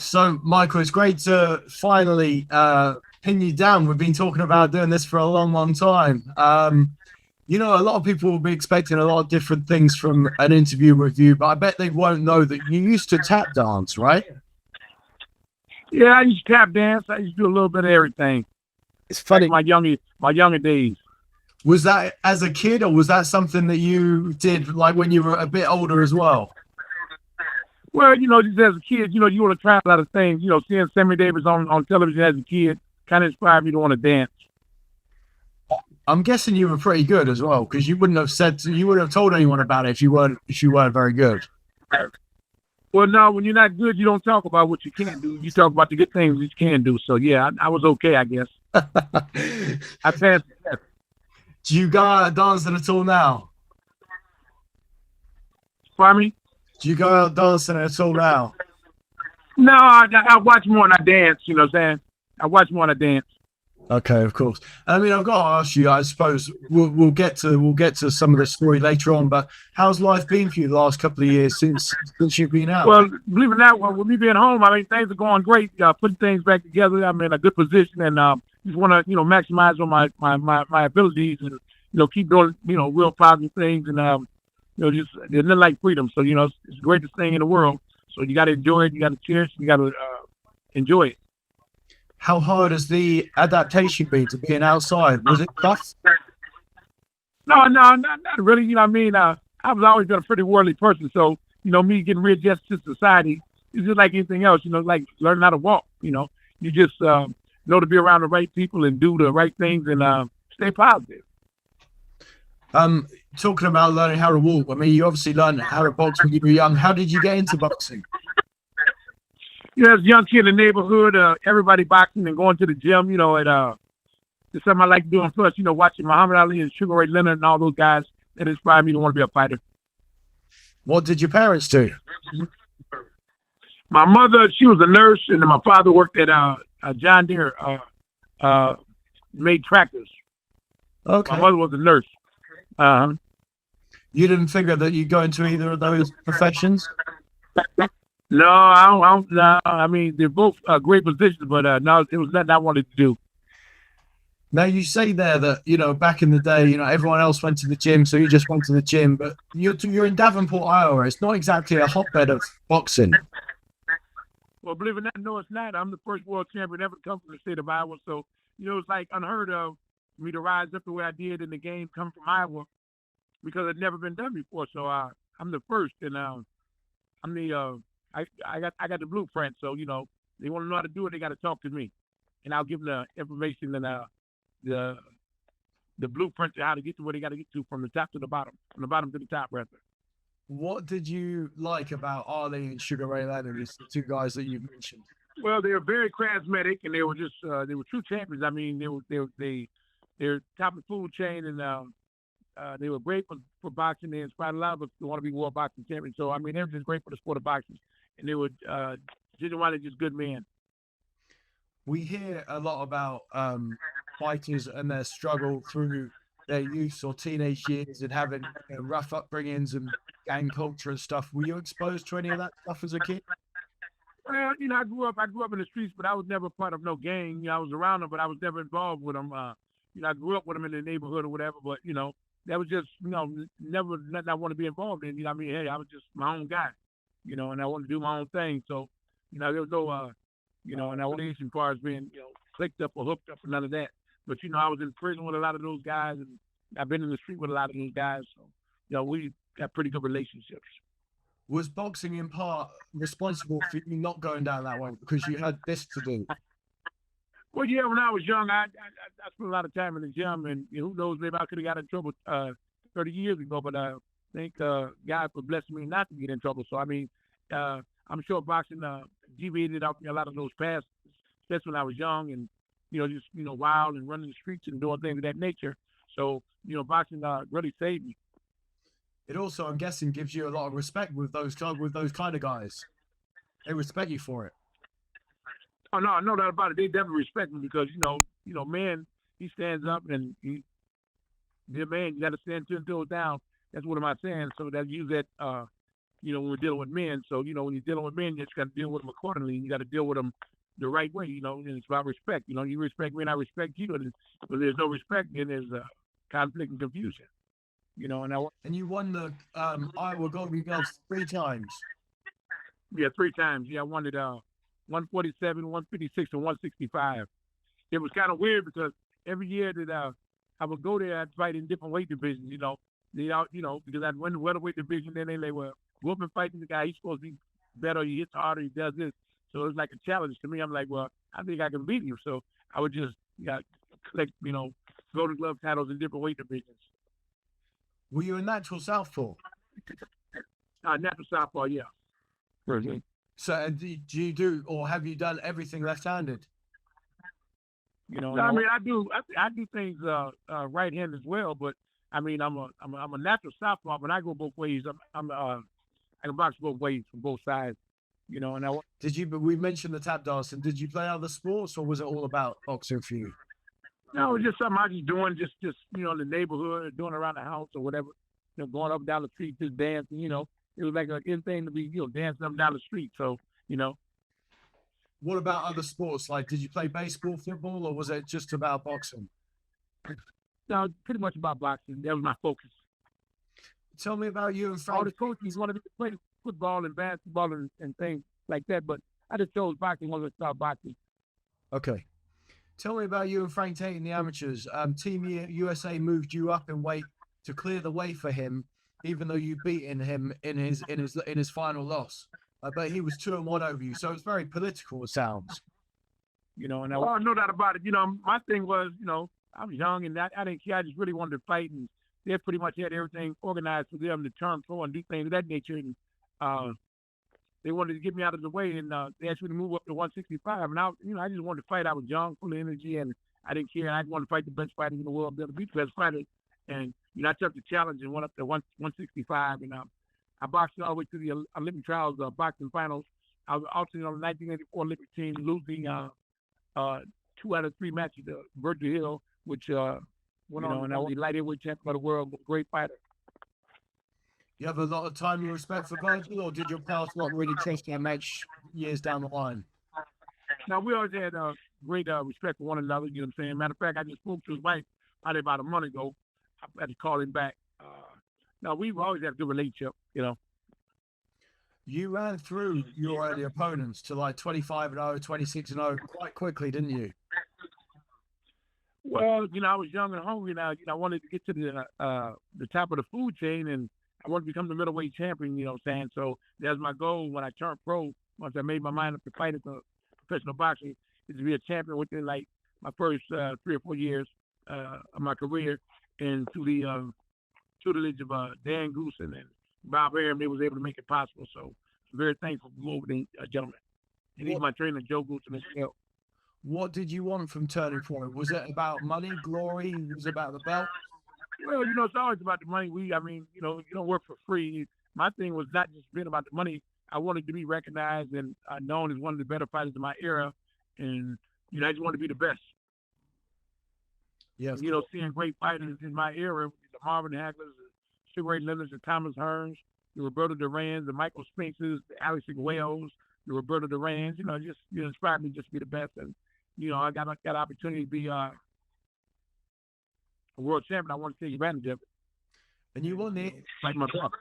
So, Michael, it's great to finally pin you down. We've been talking about doing this for a long, long time. A lot of people will be expecting a lot of different things from an interview with you, but I bet they won't know that you used to tap dance, right? Yeah, I used to tap dance. I used to do a little bit of everything. It's funny. Like my younger days. Was that as a kid, or was that something that you did like when you were a bit older as well? Well, just as a kid, you want to try a lot of things. Seeing Sammy Davis on television as a kid kind of inspired me to want to dance. I'm guessing you were pretty good as well, because you wouldn't have told anyone about it if you weren't very good. Well, no, when you're not good, you don't talk about what you can't do. You talk about the good things you can do. So yeah, I was okay, I guess. I passed. Do you go out dancing at all now? Pardon me? Do you go out dancing at all now? No, I watch more than I dance. You know what I'm saying? I watch more than I dance. Okay, of course. I mean, I've got to ask you. I suppose we'll get to some of the story later on. But how's life been for you the last couple of years since you've been out? Well, believe it or not, with me being home, I mean things are going great. Putting things back together. I'm in a good position, and just want to maximize on my abilities, and keep doing real positive things, and just there's nothing like freedom. So it's the greatest thing in the world. So you got to enjoy it. You got to cherish it. You got to enjoy it. How hard has the adaptation been to being outside? Was it tough? No, not really. You know what I mean? I've always been a pretty worldly person. So, me getting readjusted to society is just like anything else, like learning how to walk. You just know to be around the right people and do the right things and stay positive. Talking about learning how to walk, I mean, you obviously learned how to box when you were young. How did you get into boxing? As a young kid in the neighborhood, everybody boxing and going to the gym, it's something I like doing. Plus, watching Muhammad Ali and Sugar Ray Leonard and all those guys that inspired me to want to be a fighter. What did your parents do? My mother, she was a nurse, and then my father worked at John Deere, made tractors. Okay. My mother was a nurse. You didn't figure that you'd go into either of those professions? No, I don't. No, I mean, they're both great positions, but no, it was nothing I wanted to do. Now, you say there that, back in the day, everyone else went to the gym, so you just went to the gym, but you're in Davenport, Iowa. It's not exactly a hotbed of boxing. Well, believe it or not, no, it's not. I'm the first world champion ever to come from the state of Iowa, so, it's like unheard of for me to rise up the way I did in the game coming from Iowa because it's never been done before. So I'm the first, and I'm the I got the blueprint, so they want to know how to do it. They got to talk to me, and I'll give them the information and the blueprint to how to get to where they got to get to from the top to the bottom, from the bottom to the top, rather. What did you like about Ali and Sugar Ray Leonard, the two guys that you mentioned? Well, they were very charismatic, and they were just they were true champions. I mean, they're top of the food chain, and they were great for boxing. They inspired a lot of us to want to be world boxing champions. So I mean, they were just great for the sport of boxing. And they were genuinely just good men. We hear a lot about fighters and their struggle through their youth or teenage years and having rough upbringings and gang culture and stuff. Were you exposed to any of that stuff as a kid? Well, I grew up in the streets, but I was never part of no gang. I was around them, but I was never involved with them. I grew up with them in the neighborhood or whatever, but that was just never nothing I want to be involved in. I mean, hey, I was just my own guy. And I wanted to do my own thing. So, there was no, and I wasn't as far as being, clicked up or hooked up or none of that. But, I was in prison with a lot of those guys, and I've been in the street with a lot of those guys. So, we got pretty good relationships. Was boxing in part responsible for you not going down that way because you had this to do? Well, yeah, when I was young, I spent a lot of time in the gym, and who knows, maybe I could have got in trouble 30 years ago, but thank God for blessing me not to get in trouble. So, I mean, I'm sure boxing deviated off me a lot of those paths, especially when I was young and, just, wild and running the streets and doing things of that nature. So, boxing really saved me. It also, I'm guessing, gives you a lot of respect with those kind of guys. They respect you for it. Oh, no doubt about it. They definitely respect me because, man, he stands up and man, you got to stand 10 toes down. That's what am I saying? So that use that when we're dealing with men. So, when you're dealing with men, you just got to deal with them accordingly. You got to deal with them the right way, and it's about respect. You respect me and I respect you. And if there's no respect, then there's conflict and confusion. And you won the Iowa Golden Gloves 3 times. Yeah, 3 times. Yeah, I won it 147, 156, and 165. It was kind of weird because every year that I would go there, I'd fight in different weight divisions, because I'd win the welterweight division, then they were go up and fighting the guy. He's supposed to be better. He hits harder. He does this. So it was like a challenge to me. I'm like, well, I think I can beat him. So I would just collect, Golden Glove titles in different weight divisions. Were you a natural southpaw? Natural southpaw, yeah. Mm-hmm. So do you do, or have you done everything left-handed? I mean, I do things right-handed as well, but I mean, I'm a natural southpaw, but I go both ways. I can box both ways from both sides, And we mentioned the tap dancing. Did you play other sports, or was it all about boxing for you? No, it was just something I was doing, just in the neighborhood, doing around the house or whatever. Going up and down the street, just dancing. It was like a thing to be, dancing up and down the street. So, What about other sports? Like, did you play baseball, football, or was it just about boxing? No, pretty much about boxing. That was my focus. Tell me about you and Frankie. All the coaches wanted me to play football and basketball and things like that, but I just chose boxing when I started boxing. Okay. Tell me about you and Frank Tate in the amateurs. Team USA moved you up in weight to clear the way for him, even though you've beaten him in his final loss. But he was 2-1 over you, so it's very political. It sounds. No doubt about it. My thing was, I was young and I didn't care. I just really wanted to fight, and they pretty much had everything organized for them to turn pro and do things of that nature. And they wanted to get me out of the way, and they asked me to move up to 165. And I just wanted to fight. I was young, full of energy, and I didn't care. I just wanted to fight the best fighters in the world, be able to beat the best fighters. And I took the challenge and went up to 165. And I boxed all the way to the Olympic trials, boxing finals. I was alternate on the 1984 Olympic team, losing 2 out of 3 matches to Virgil Hill, which went on, and I was the light heavyweight champion of the world, great fighter. You have a lot of time and respect for Virgil, or did your past not really trust that match years down the line? Now, we always had great respect for one another, you know what I'm saying? Matter of fact, I just spoke to his wife probably about a month ago. I had to call him back. Now, we've always had a good relationship, You ran through your early opponents to like 25-0, 26-0 quite quickly, didn't you? Well, I was young and hungry. Now, I wanted to get to the top of the food chain, and I wanted to become the middleweight champion. You know what I'm saying? So that was my goal when I turned pro. Once I made my mind up to fight as a professional boxer, is to be a champion within like my first 3 or 4 years of my career, and through the tutelage of Dan Goosens and Bob Arum, they was able to make it possible. So I'm very thankful for both of these gentlemen. And even my trainer, Joe Goosens, as well. What did you want from turning point? Was it about money, glory? Was it about the belt? Well, it's always about the money. You don't work for free. My thing was not just being about the money. I wanted to be recognized and known as one of the better fighters of my era. And, I just wanted to be the best. Yes. Seeing great fighters in my era, the Marvin Haglers, the Sugar Ray Leonards, the Thomas Hearns, the Roberto Durans, the Michael Spinks, the Alex Igualos, the Roberto Durans, just inspired me just to be the best. And, I got an opportunity to be a world champion. I want to take advantage of it. And you won the like my brother.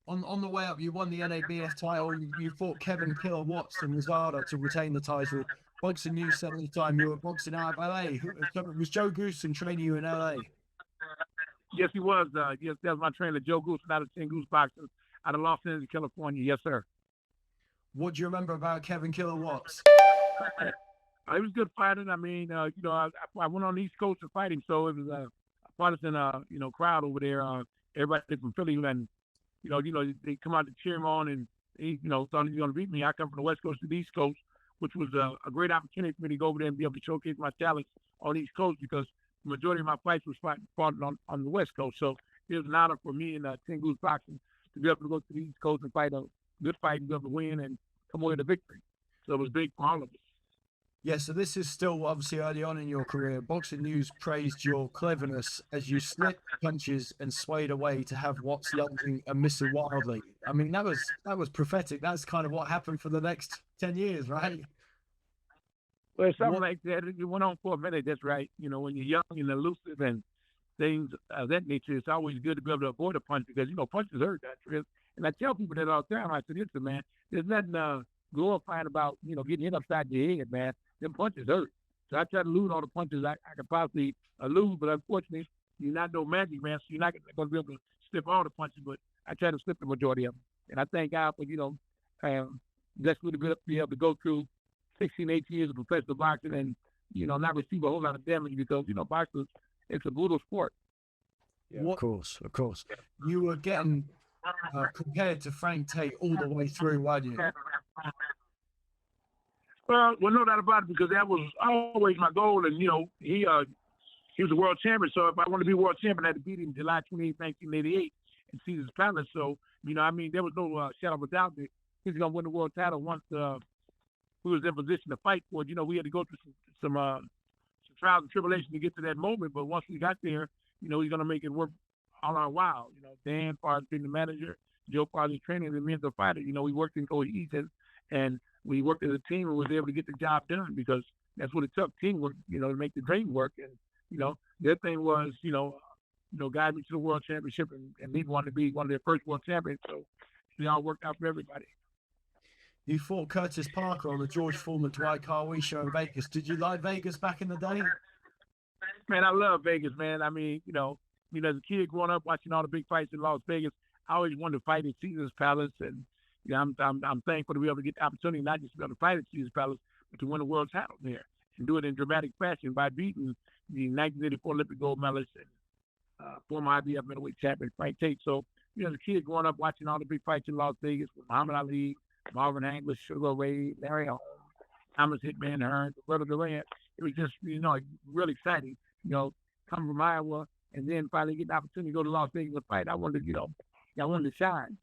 On the way up, you won the NABF title. You fought Kevin Killer Watts and Rosada to retain the title. Boxing News said at the time you were boxing out of LA. Was Joe Goosens training you in LA? Yes, he was. Yes, that was my trainer, Joe Goosens, out of 10 Goose Boxing, out of Los Angeles, California. Yes, sir. What do you remember about Kevin Killer Watts? He was a good fighter. I mean, I went on the East Coast to fight him, so it was a partisan, crowd over there. Everybody from Philly, and they come out to cheer him on, and he, thought he was going to beat me. I come from the West Coast to the East Coast, which was a great opportunity for me to go over there and be able to showcase my talents on the East Coast, because the majority of my fights was fought on the West Coast. So it was an honor for me and 10 Goose Boxing to be able to go to the East Coast and fight a good fight and be able to win and come away with a victory. So it was big for all of us. Yeah, so this is still obviously early on in your career. Boxing News praised your cleverness as you slipped punches and swayed away to have Watts lunging and missing wildly. I mean, that was prophetic. That's kind of what happened for the next 10 years, right? Well, something like that. It went on for a minute. That's right. When you're young and elusive and things of that nature, it's always good to be able to avoid a punch because punches hurt. That's real. And I tell people that all the time. I said, "Listen, man, there's nothing glorifying about getting hit upside the head, man. Them punches hurt." So I try to lose all the punches I could possibly lose, but unfortunately, you're not no magic man, so you're not going to be able to slip all the punches. But I try to slip the majority of them. And I thank God for blessed me to be able to go through 16, 18 years of professional boxing and not receive a whole lot of damage because boxing, it's a brutal sport. Yeah, of course. You were getting compared to Frank Tate all the way through, weren't you? Well, no doubt about it, because that was always my goal. And he was a world champion. So if I wanted to be world champion, I had to beat him July 28, 1988, in Caesar's Palace. So there was no shadow of a doubt that he's gonna win the world title once we was in position to fight for it. We had to go through some trials and tribulations to get to that moment. But once we got there, he's going to make it work all our while. Dan, far as being the manager, Joe, far as training, and me as the fighter, we worked in cohesion and we worked as a team and was able to get the job done because that's what it took, teamwork, to make the dream work. And, the other thing was, guide me to the world championship and me wanted to be one of their first world champions. So it all worked out for everybody. You fought Curtis Parker on the George Foreman Dwight Carwee show in Vegas. Did you like Vegas back in the day? Man, I love Vegas, man. I mean, as a kid growing up watching all the big fights in Las Vegas, I always wanted to fight in Caesar's Palace, and I'm thankful to be able to get the opportunity not just to be able to fight at Caesar's Palace, but to win a world title there and do it in dramatic fashion by beating the 1984 Olympic gold medalist and former IBF middleweight champion Frank Tate. So, as a kid growing up watching all the big fights in Las Vegas with Muhammad Ali, Marvin Hagler, Sugar Ray, Larry Holmes, Thomas Hitman Hearns, Roberto Duran. It was just, really exciting, coming from Iowa and then finally getting the opportunity to go to Las Vegas and fight. I wanted to shine.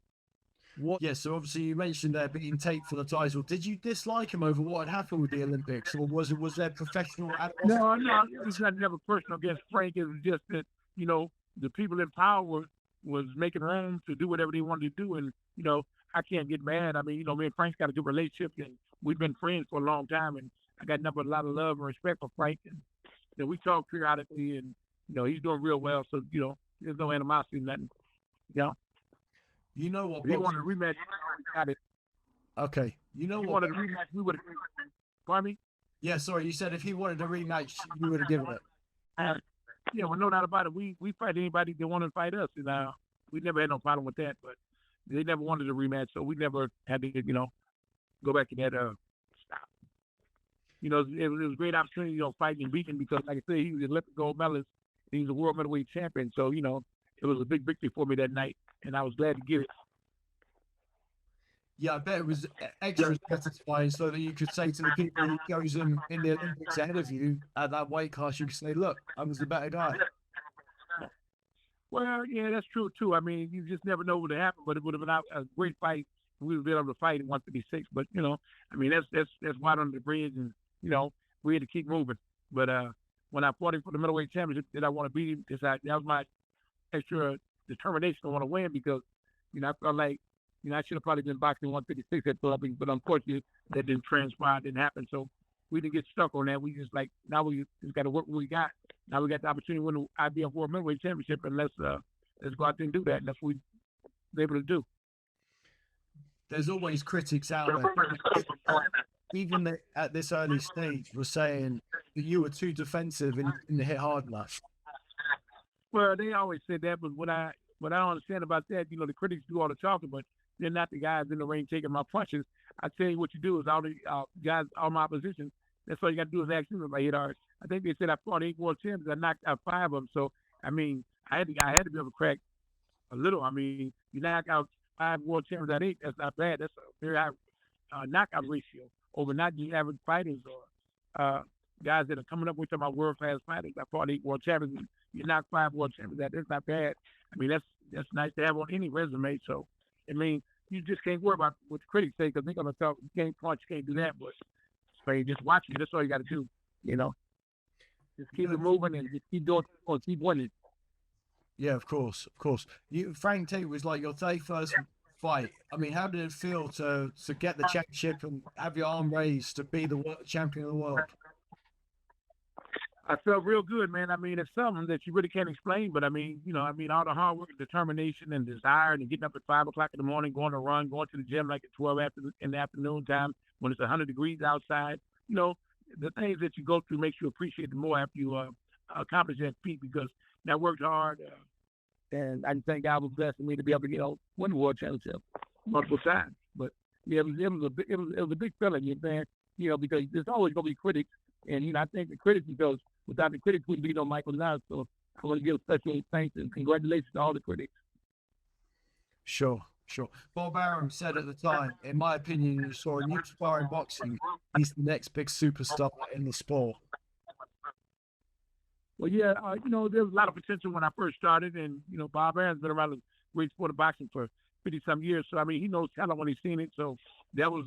Yeah, so obviously you mentioned beating Tate for the title. Did you dislike him over what had happened with the Olympics, or was there professional animosity? No, it was never personal against Frank. It was just that, the people in power was making room to do whatever they wanted to do. And, I can't get mad. I mean, me and Frank's got a good relationship, and we've been friends for a long time, and I got a lot of love and respect for Frank. And we talk periodically, and, he's doing real well. So, there's no animosity, nothing. You know what? If he wanted a rematch, got it. Okay. You know what? If he wanted a rematch, we would have. Pardon me? Yeah, sorry. You said if he wanted a rematch, you would have given it. Yeah, well, no doubt about it. We fight anybody that wanted to fight us. And we never had no problem with that. But they never wanted a rematch, so we never had to, go back to that stop. It was a great opportunity, fighting and beating because, like I said, he was the Olympic gold medalist. He was a world middleweight champion. So, it was a big victory for me that night, and I was glad to get it. Yeah, I bet it was extra satisfying so that you could say to the people who goes in the Olympics ahead of you at that weight class, you could say, look, I was the better guy. Well, yeah, that's true, too. I mean, you just never know what would happen, but it would have been a great fight. We would have been able to fight in 156. But, I mean, that's water under the bridge, and, we had to keep moving. But when I fought him for the middleweight championship, did I want to beat him? That was my extra determination to want to win because, I felt like, I should have probably been boxing 156 at Philippines, but unfortunately, that didn't transpire, didn't happen. So we didn't get stuck on that. We just now we just got to work what we got. Now we got the opportunity to win the IBF World Middleweight Championship, and let's go out there and do that. And that's what we're able to do. There's always critics out there, even at this early stage, were saying that you were too defensive and didn't hit hard enough. Well, they always said that, but what I don't understand about that, the critics do all the talking, but they're not the guys in the ring taking my punches. I tell you what you do is all the guys, all my opposition, that's all you got to do is ask them if I hit hard. I think they said I fought 8 world champions. I knocked out 5 of them. So, I mean, I had to be able to crack a little. I mean, you knock out 5 world champions out of 8, that's not bad. That's a very high knockout ratio over not just average fighters or guys that are coming up with my world-class fighters. I fought 8 world champions. You knock 5 world champions out. That's not bad. I mean, that's nice to have on any resume. So, I mean, you just can't worry about what the critics say because they're going to talk, you can't punch, you can't do that. But so you just watch it. That's all you got to do, Just keep it moving and just keep doing it, keep winning. Yeah, of course. Frank Tate was like your 31st fight. I mean, how did it feel to get the championship and have your arm raised to be the champion of the world? I felt real good, man. I mean, it's something that you really can't explain, but I mean, all the hard work and determination and desire and getting up at 5 o'clock in the morning, going to run, going to the gym like at 12 in the afternoon time when it's 100 degrees outside. The things that you go through makes you appreciate it more after you accomplish that feat because I worked hard. And I thank God was blessing me to be able to, win the world championship multiple times. But yeah, it was a big feeling, because there's always going to be critics. And, I think the critics, because without the critics, wouldn't be no Michael Nunn. So I want to give special thanks and congratulations to all the critics. Sure. Bob Arum said at the time, in my opinion, you saw a new star in boxing. He's the next big superstar in the sport. Well, yeah, there was a lot of potential when I first started. And, Bob Arum's been around the great sport of boxing for 50-some years. So, I mean, he knows talent when he's seen it. So that was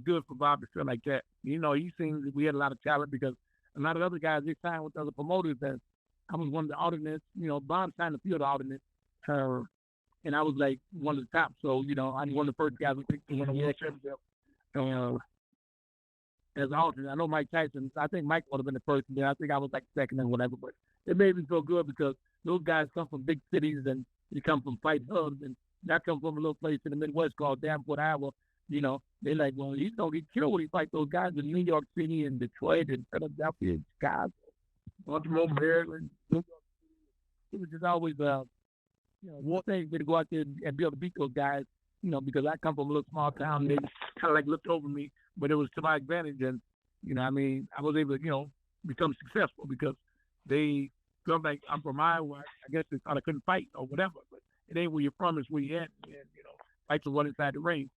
good for Bob to feel like that. He seen that we had a lot of talent because a lot of other guys, they signed with other promoters. And I was one of the alternates. Bob signed a few of the alternates. And I was like one of the top. So, I'm one of the first guys who picked to win a world championship as an alternate. I know Mike Tyson, I think Mike would have been the first. And I think I was like second and whatever. But it made me feel good because those guys come from big cities and they come from fight hubs. And I come from a little place in the Midwest called Davenport, Iowa. They're like, well, he's going to get killed when he fight those guys in New York City and Detroit and Philadelphia and Chicago, Baltimore, Maryland. It was just always one thing to go out there and be able to beat those guys, because I come from a little small town. They kind of like looked over me, but it was to my advantage. And, I was able to, become successful because they felt like I'm from Iowa. I guess they thought I couldn't fight or whatever, but it ain't where you're from, it's where you're at. And, fights are one inside the ring.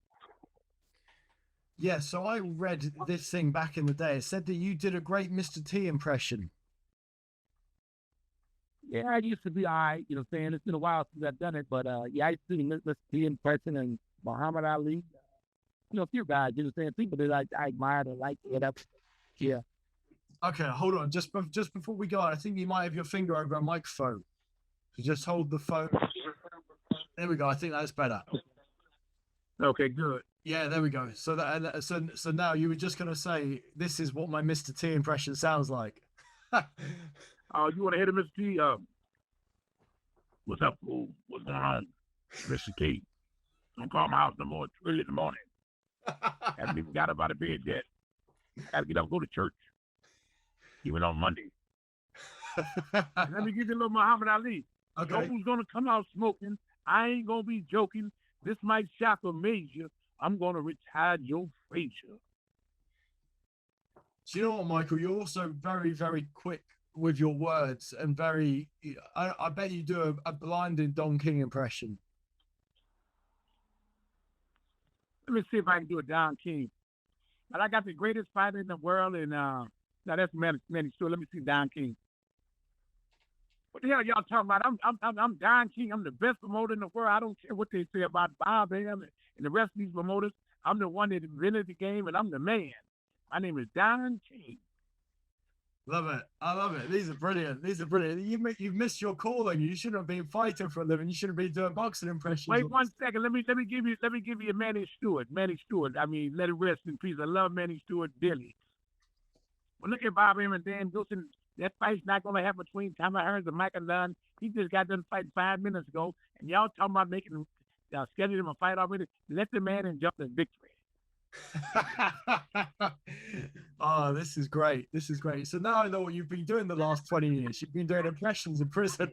Yeah, so I read this thing back in the day. It said that you did a great Mr. T impression. Yeah, I used to be all right, saying it's been a while since I've done it, but yeah, I used to do Mr. T impression and Muhammad Ali. A few guys, saying people that I admired or liked, whatever. Yeah. Okay, hold on. Just before we go on, I think you might have your finger over a microphone. So just hold the phone. There we go. I think that's better. Okay, good. Yeah, there we go. So so now you were just gonna say this is what my Mr. T impression sounds like. You want to hit him, Mr. T? What's up, fool? What's going on, Mr. T? Don't call my house no more. It's early in the morning. Haven't even got up out of bed yet. Gotta get up, go to church. Even on Monday. Let me give you a little Muhammad Ali. Okay. No who's gonna come out smoking. I ain't gonna be joking. This might shock a major. I'm gonna retire Joe Frazier. Do you know what, Michael? You're also very, very quick with your words and very. I bet you do a blinding Don King impression. Let me see if I can do a Don King. But I got the greatest fighter in the world, and now that's Manny Stewart. Let me see Don King. What the hell y'all talking about? I'm Don King. I'm the best promoter in the world. I don't care what they say about Bob and the rest of these promoters. I'm the one that invented the game, and I'm the man. My name is Don King. Love it. I love it. These are brilliant. You've missed your calling. You shouldn't have been fighting for a living. You shouldn't be doing boxing impressions. Wait 1 second. Let me give you a Manny Stewart. Manny Stewart. I mean, let it rest in peace. I love Manny Stewart dearly. Well, look at Bob Arum and Dan Wilson. That fight's not going to happen between Hearns and Michael Nunn. He just got done fighting 5 minutes ago, and y'all talking about making scheduling him a fight already. Let the man and jump to victory. Oh, this is great. So now I know what you've been doing the last 20 years. You've been doing impressions in prison.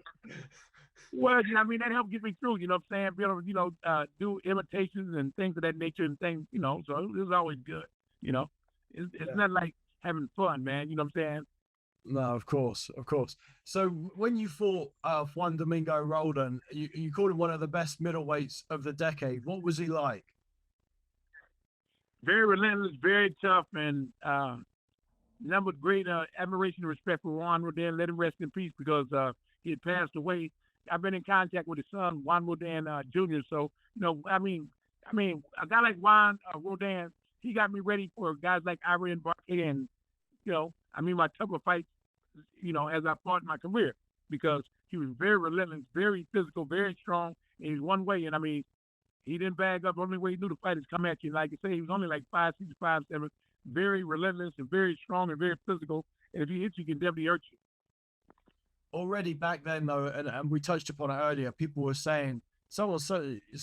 Well, that helped get me through, what I'm saying? Be able to, do imitations and things of that nature and things, so it was always good, It's not like having fun, man, you know what I'm saying? No, of course. So when you fought Juan Domingo Roldan, you called him one of the best middleweights of the decade. What was he like? Very relentless, very tough, and nothing but great admiration and respect for Juan Roldan. Let him rest in peace because he had passed away. I've been in contact with his son, Juan Roldan Jr. So, I mean, a guy like Juan Roldan, he got me ready for guys like Iran Barkley and, my tougher fights, as I fought in my career because he was very relentless, very physical, very strong in his one way. And He didn't bag up. The only way he knew to fight is come at you. Like I say, he was only like 5'6", 5'7", very relentless and very strong and very physical. And if he hits you, he can definitely hurt you. Already back then, though, and we touched upon it earlier, people were saying,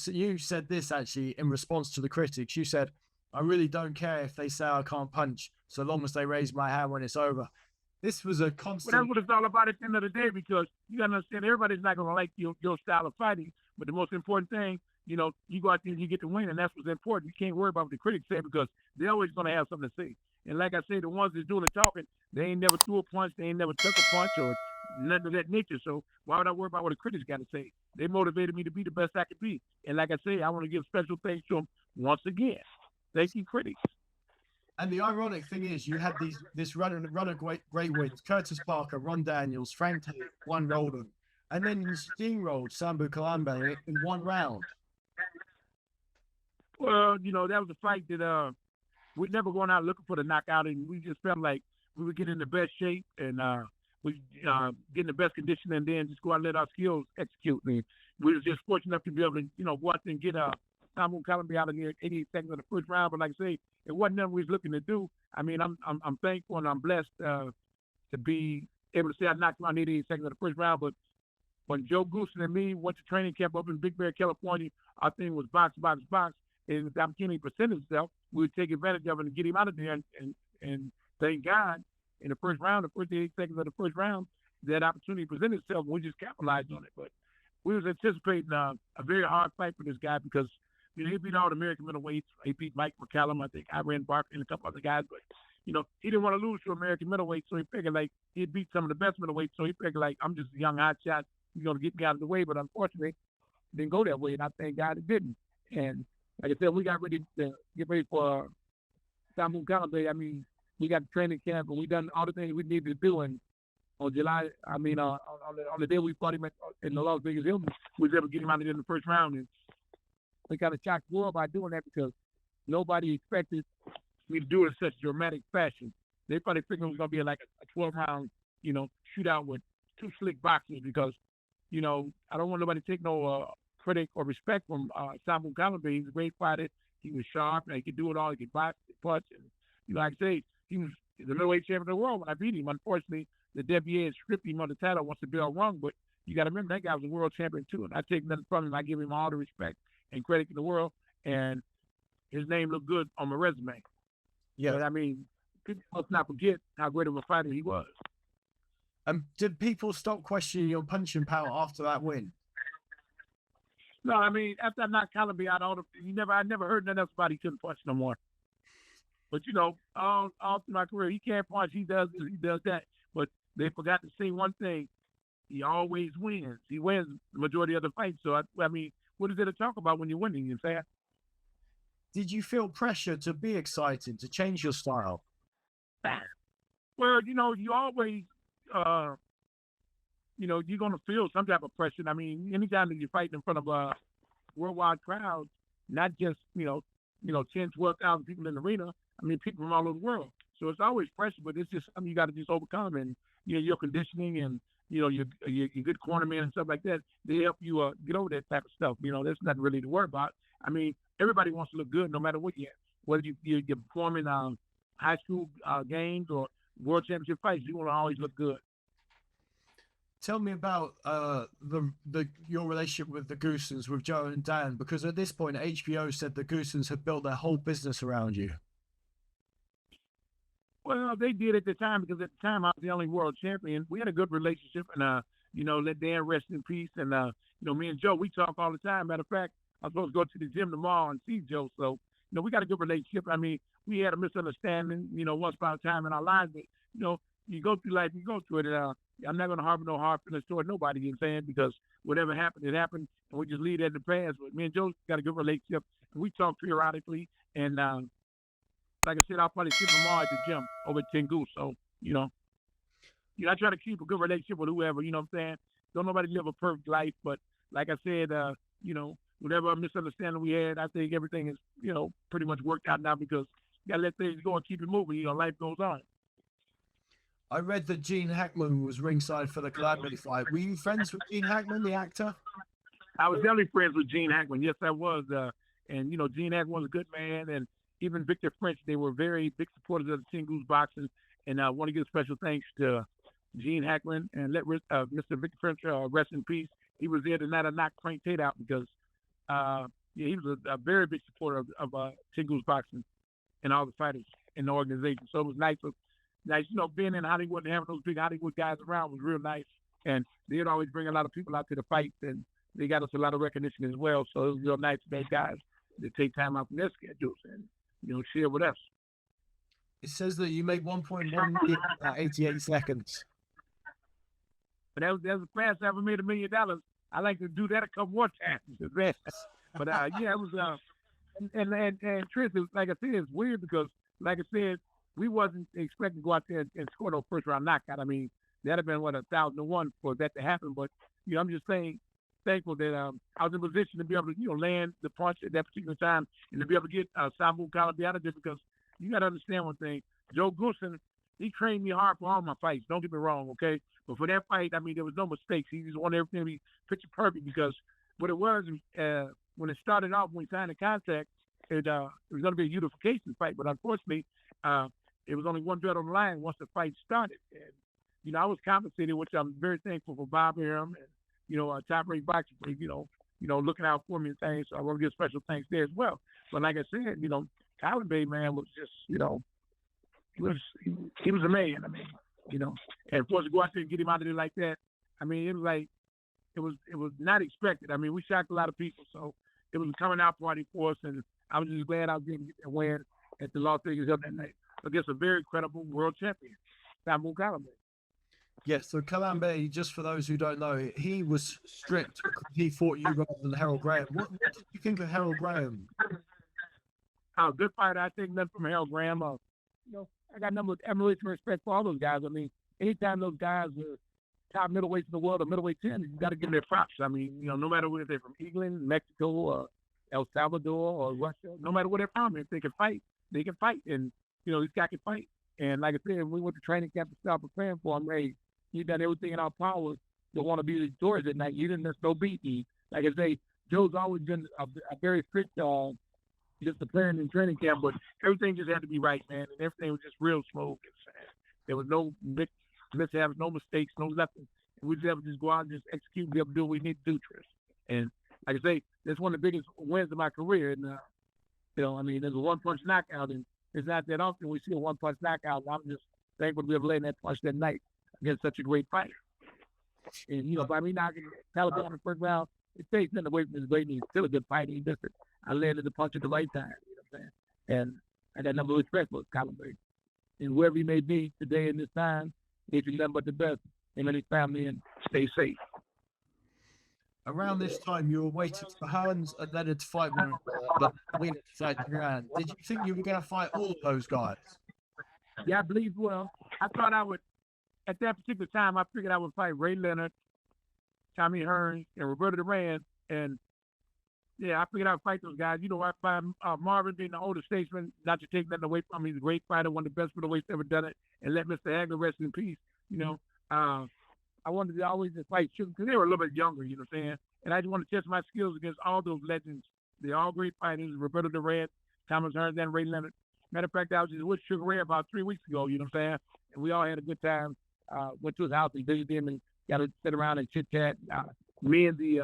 you said this actually in response to the critics. You said, I really don't care if they say I can't punch, so long as they raise my hand when it's over. This was a constant. But that's what it's all about at the end of the day, because you got to understand everybody's not going to like your style of fighting. But the most important thing, you know, you go out there and you get to win, and that's what's important. You can't worry about what the critics say, because they're always going to have something to say. And like I say, the ones that's doing the talking, they ain't never threw a punch, they ain't never took a punch or nothing of that nature. So why would I worry about what the critics got to say? They motivated me to be the best I could be. And like I say, I want to give special thanks to them once again. Thank you, critics. And the ironic thing is, you had this run of great wins: Curtis Parker, Ron Daniels, Frank Tate, Juan Roldan, and then you steamrolled Sambu Kalambay in one round. Well, you know, that was a fight that we're never going out looking for the knockout, and we just felt like we would get in the best shape and we get in the best condition, and then just go out and let our skills execute. And we were just fortunate enough to be able to, you know, go out there and get Sambu Kalambay out of here 88 seconds of the first round. But like I say, it wasn't nothing we was looking to do. I mean, I'm thankful and I'm blessed to be able to say I knocked him out in 88 seconds of the first round. But when Joe Goosens and me went to training camp up in Big Bear, California, our thing was box. And if the opportunity presented itself, we would take advantage of it and get him out of there. And thank God, in the first round, the first 88 seconds of the first round, that opportunity presented itself, and we just capitalized on it. But we was anticipating a very hard fight for this guy, because, you know, he beat all the American middleweights. He beat Mike McCallum, I think, Iran Barkley, and a couple other guys. But, you know, he didn't want to lose to American middleweight, so he figured, like, he'd beat some of the best middleweights. So he figured, like, I'm just a young hot shot. He's going to get me out of the way. But unfortunately, it didn't go that way, and I thank God it didn't. And like I said, we got ready to get ready for Sambu Kalambay. I mean, we got the training camp, and we done all the things we needed to do. And on the day we fought him in the Las Vegas Hilton, we was able to get him out of there in the first round. And we kind of shocked the world by doing that, because nobody expected me to do it in such dramatic fashion. They probably figured it was going to be like a 12-round, you know, shootout with two slick boxers, because, you know, I don't want nobody to take no critic or respect from Sambu Kalambay. He's a great fighter. He was sharp, and he could do it all. He could box, punch, and, you know, like I say, he was the middleweight champion of the world when I beat him. Unfortunately, the WBA stripped him of the title once the bell rung, but you got to remember that guy was a world champion too, and I take nothing from him. I give him all the respect and credit in the world, and his name looked good on my resume. Yeah, but I mean, people must not forget how great of a fighter he was. Did people stop questioning your punching power after that win? No, I mean, after I knocked Kalambay out, I never heard nothing else about he couldn't punch no more. But, you know, all through my career, he can't punch. He does this, he does that. But they forgot to say one thing: he always wins. He wins the majority of the fights. So I mean, what is there to talk about when you're winning? You know? Did you feel pressure to be excited, to change your style? Well, you know, you always, you know, you're going to feel some type of pressure. I mean, anytime that you're fighting in front of a worldwide crowd, not just, you know, 10, 12,000 people in the arena. I mean, people from all over the world. So it's always pressure, but it's just something you got to just overcome. And, you know, your conditioning and, you know, your good cornerman and stuff like that, they help you get over that type of stuff. You know, there's nothing really to worry about. I mean, everybody wants to look good no matter what you're at. Whether you're performing high school games or world championship fights, you want to always look good. Tell me about your relationship with the Goosens, with Joe and Dan, because at this point, HBO said the Goosens had built their whole business around you. Well, they did at the time, because at the time I was the only world champion. We had a good relationship, and you know, let Dan rest in peace. And you know, me and Joe, we talk all the time. Matter of fact, I'm supposed to go to the gym tomorrow and see Joe. So, you know, we got a good relationship. I mean, we had a misunderstanding, you know, once upon a time in our lives, but you know, you go through life, you go through it. And, I'm not going to harbor no hard feelings toward nobody, you know what I'm saying? Because whatever happened, it happened, and we just leave that in the past. But me and Joe got a good relationship, and we talk periodically. And like I said, I'll probably see him tomorrow at the gym over at Tengu. So, you know, I try to keep a good relationship with whoever, you know what I'm saying? Don't nobody live a perfect life, but like I said, you know, whatever misunderstanding we had, I think everything is, you know, pretty much worked out now, because you got to let things go and keep it moving. You know, life goes on. I read that Gene Hackman was ringside for the Kalambay fight. Were you friends with Gene Hackman, the actor? I was definitely friends with Gene Hackman. Yes, I was. And Gene Hackman was a good man, and even Victor French. They were very big supporters of the Ten Goose boxing. And I want to give special thanks to Gene Hackman and let Mr. Victor French rest in peace. He was there the night I knocked Frank Tate out because, he was a very big supporter of Ten Goose boxing and all the fighters in the organization. So it was nice. Being in Hollywood and having those big Hollywood guys around was real nice. And they'd always bring a lot of people out to the fights, and they got us a lot of recognition as well. So it was real nice for those guys to take time out from their schedules and, share with us. It says that you make 1.1 million at 88 seconds. But that was the fast I ever made $1 million. I like to do that a couple more times. But it was and Tris, like I said, it's weird because, like I said, we wasn't expecting to go out there and score no first round knockout. I mean, that'd have been 1,001 for that to happen. But I'm just thankful that I was in a position to be able to land the punch at that particular time and to be able to get Sambu Kalambay out of there, because you got to understand one thing. Joe Goosens, he trained me hard for all my fights. Don't get me wrong, okay? But for that fight, I mean, there was no mistakes. He just wanted everything to be picture perfect, because what it was, when it started off, when we signed the contract, it was going to be a unification fight. But unfortunately, it was only one belt on the line once the fight started. And, I was compensated, which I'm very thankful for Bob Arum and, Top Rate Boxing for, looking out for me and things. So I want to give special thanks there as well. But like I said, Kalambay, man, was just, he was a man. I mean, and for us to go out there and get him out of there like that, I mean, it was not expected. I mean, we shocked a lot of people, so it was a coming out party for us, and I was just glad I was able to get that win at the Las Vegas Hill that night against a very credible world champion, Sambu Kalambay. Yes, so Kalambay, just for those who don't know, he was stripped because he fought you rather than Harold Graham. What did you think of Harold Graham? Good fighter. I think nothing from Harold Graham. I got nothing but admiration and respect for all those guys. I mean, anytime those guys are top middleweights in the world or middleweight 10, you got to give them their props. I mean, no matter whether they're from England, Mexico, or El Salvador, or Russia, no matter where they're from, if they can fight, they can fight. And, these guys can fight. And like I said, we went to training camp to start preparing for him. Hey, he done everything in our power to want to be victorious at night. He didn't just no beat me. Like I say, Joe's always been a very strict disciplinarian in training camp, but everything just had to be right, man. And everything was just real smooth. There was no mishaps, no mistakes, no nothing. And we just have to just go out and just execute and be able to do what we need to do, Tris. And like I say, that's one of the biggest wins of my career. And, I mean, there's a one-punch knockout, and it's not that often we see a one-punch knockout. And I'm just thankful to be able to lay in that punch that night against such a great fighter. And, by me knocking Kalambay in the first round, it takes nothing away from his greatness. He's still a good fighter. He just, I landed the punch at the right time. You know what I'm saying? And I got nothing but respect for Kalambay. And wherever he may be today in this time, he should nothing but the best. Him and his family, and stay safe. Around this time, you were waiting for Hearns and Leonard to fight one another, but we decided Iran. Did you think you were going to fight all of those guys? Yeah, I believe well. I thought I would, at that particular time, I figured I would fight Ray Leonard, Tommy Hearns, and Roberto Duran. And, yeah, I figured I'd fight those guys. By Marvin being the older statesman, not to take nothing away from him. He's a great fighter, one of the best middleweights ever done it. And let Mr. Hagler rest in peace, I wanted to always just fight Sugar because they were a little bit younger, you know what I'm saying? And I just want to test my skills against all those legends. They're all great fighters. Roberto Duran, Thomas Hearns, and Ray Leonard. Matter of fact, I was just with Sugar Ray about 3 weeks ago, you know what I'm saying? And we all had a good time. Went to his house and visited him and got to sit around and chit-chat. Me and the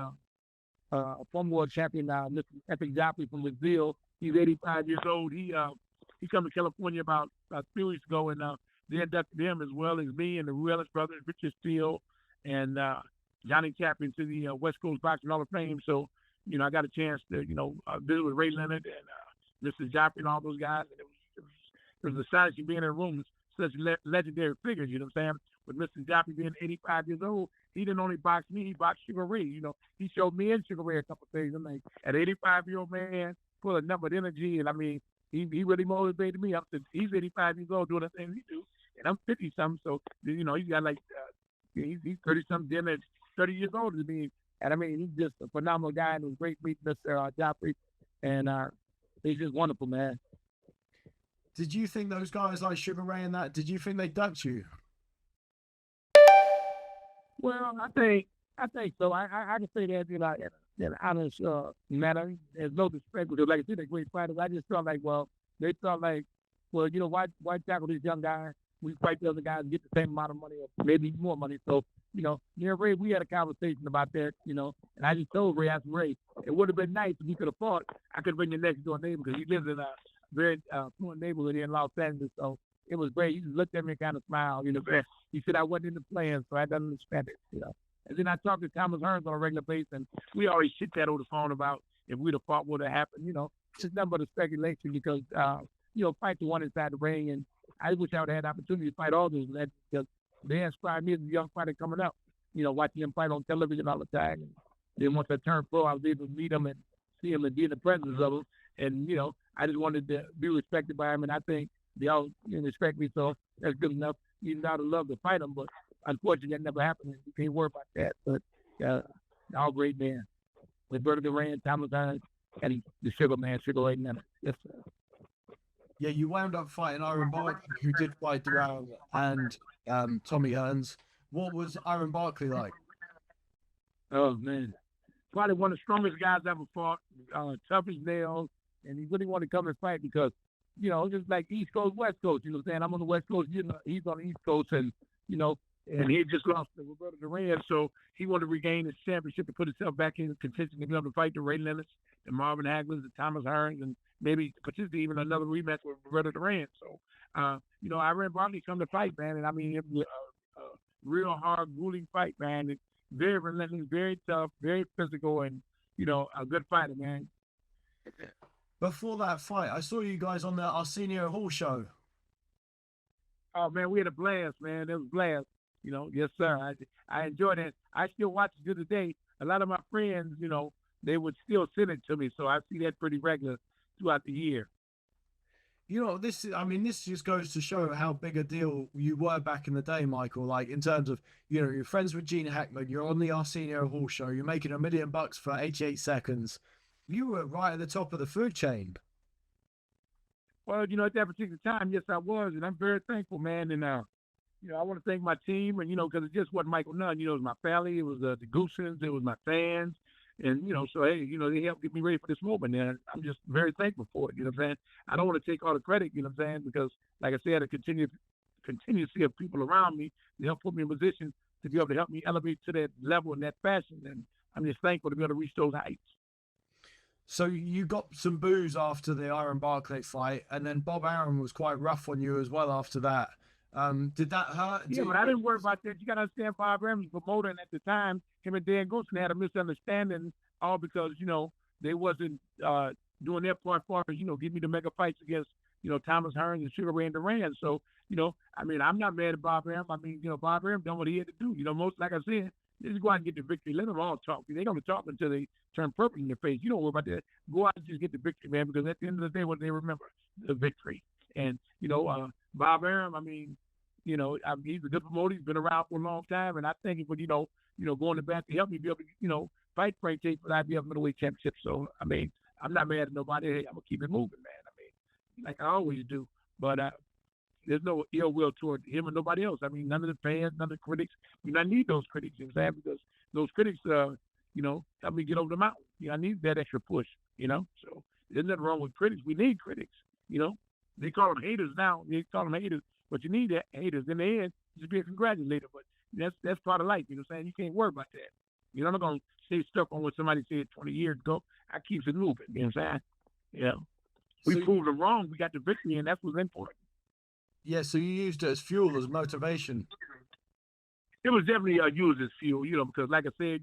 former world champion, Mr. Epic Jopley from Brazil, he's 85 years old. He come to California about 3 weeks ago, and they inducted him as well as me and the Ruelas brothers, Richard Steele, and Johnny Chapman to the West Coast Boxing Hall of Fame. So, I got a chance to, visit with Ray Leonard and Mr. Joplin and all those guys. And it was astonishing being in a room with such legendary figures, you know what I'm saying? With Mr. Joplin being 85 years old, he didn't only box me, he boxed Sugar Ray. He showed me and Sugar Ray a couple of things. I'm like, an 85-year-old man, full of nothing but energy. And I mean, he really motivated me. He's 85 years old doing the things he do. And I'm 50-something, so, he's got like, he's 30-something, then at 30 years older than me. And I mean, he's just a phenomenal guy, and it was great meeting Mr. Joffrey. And he's just wonderful, man. Did you think those guys like Sugar Ray and that, did you think they ducked you? Well, I think so. I can say that, that honest manner. There's no disrespect because, like I said, they're great fighters. I just felt like, well, they felt like, well, why tackle this young guy? We fight the other guys and get the same amount of money or maybe more money. So, me and Ray, we had a conversation about that, and I just told Ray, I said, Ray, it would have been nice if we could have fought. I could bring your next door neighbor because he lives in a very fluent neighborhood here in Los Angeles. So it was great. He just looked at me and kind of smiled, He said I wasn't in the plans, so I didn't understand it. And then I talked to Thomas Hearns on a regular basis, and we always chit chat over the phone about if we'd have fought, what would have happened. It's just nothing but a speculation because, fight the one inside the ring, and I wish I would have had the opportunity to fight all those legends because they inspired me as a young fighter coming up. Watching them fight on television all the time. And then once I turned pro, I was able to meet them and see them and be in the presence of them. And, I just wanted to be respected by them, and I think they all respect me, so that's good enough. Even though I'd love to fight them, but unfortunately, that never happened. You can't worry about that. But all great men. With Roberto Duran, Thomas Hearns, and the Sugar Man, Sugar Ray Leonard. Yes, sir. Yeah, you wound up fighting Iran Barkley, who did fight Arum and Tommy Hearns. What was Iran Barkley like? Oh, man. Probably one of the strongest guys I ever fought, tough as nails, and he really wanted to come and fight because, just like East Coast, West Coast, what I'm saying? I'm on the West Coast, he's on the East Coast, and, and he just lost to Roberto Duran, so he wanted to regain his championship and put himself back in contention to be able to fight the Ray Leonards, the Marvin Haglers, the Thomas Hearns, and maybe potentially even another rematch with Roberto Duran. So, Iran Barkley come to fight, man, and I mean, it was a real hard, grueling fight, man. It's very relentless, very tough, very physical, and, a good fighter, man. Before that fight, I saw you guys on the Arsenio Hall show. Oh, man, we had a blast, man. It was a blast. Yes, sir. I enjoyed it. I still watch it to this day. A lot of my friends, they would still send it to me, so I see that pretty regular throughout the year. This just goes to show how big a deal you were back in the day, Michael. Like, in terms of, you're friends with Gene Hackman, you're on the Arsenio Hall show, you're making $1 million for 88 seconds. You were right at the top of the food chain. Well, at that particular time, yes, I was, and I'm very thankful, man. And, I want to thank my team, and, because it just wasn't Michael Nunn. It was my family, it was the Goosens, it was my fans. And, so, hey, they helped get me ready for this moment. And I'm just very thankful for it. You know what I'm saying? I don't want to take all the credit, you know what I'm saying? Because, like I said, I continue to see people around me to help put me in position to be able to help me elevate to that level and that fashion. And I'm just thankful to be able to reach those heights. So you got some boos after the Iran Barkley fight, and then Bob Arum was quite rough on you as well after that. Did that hurt? Yeah, but I didn't worry about that. You got to understand, Bob Arum was promoter, and at the time, him and Dan Goosens had a misunderstanding, all because, they wasn't doing their part for us, give me the mega fights against, Thomas Hearns and Sugar Ray and Duran. So, I'm not mad at Bob Arum. Bob Arum done what he had to do. Most, like I said, just go out and get the victory. Let them all talk. They're going to talk until they turn purple in your face. You don't worry about that. Go out and just get the victory, man, because at the end of the day, what they remember, the victory. And, Bob Arum, he's a good promoter. He's been around for a long time. And I think he would, going to bat to help me be able to, fight Frank Tate for the IBF Middleweight Championship. So, I'm not mad at nobody. Hey, I'm going to keep it moving, man. Like I always do. But there's no ill will toward him and nobody else. None of the fans, none of the critics. I need those critics, because those critics, help me get over the mountain. I need that extra push, So there's nothing wrong with critics. We need critics, They call them haters now. They call them haters, but you need that haters. In the end, just be a congratulator. But that's part of life, You can't worry about that. I'm not going to stay stuck on what somebody said 20 years ago. I keep it moving, We proved them wrong. We got the victory, and that's what's important. Yeah, so you used it as fuel, as motivation. It was definitely used as fuel, because like I said,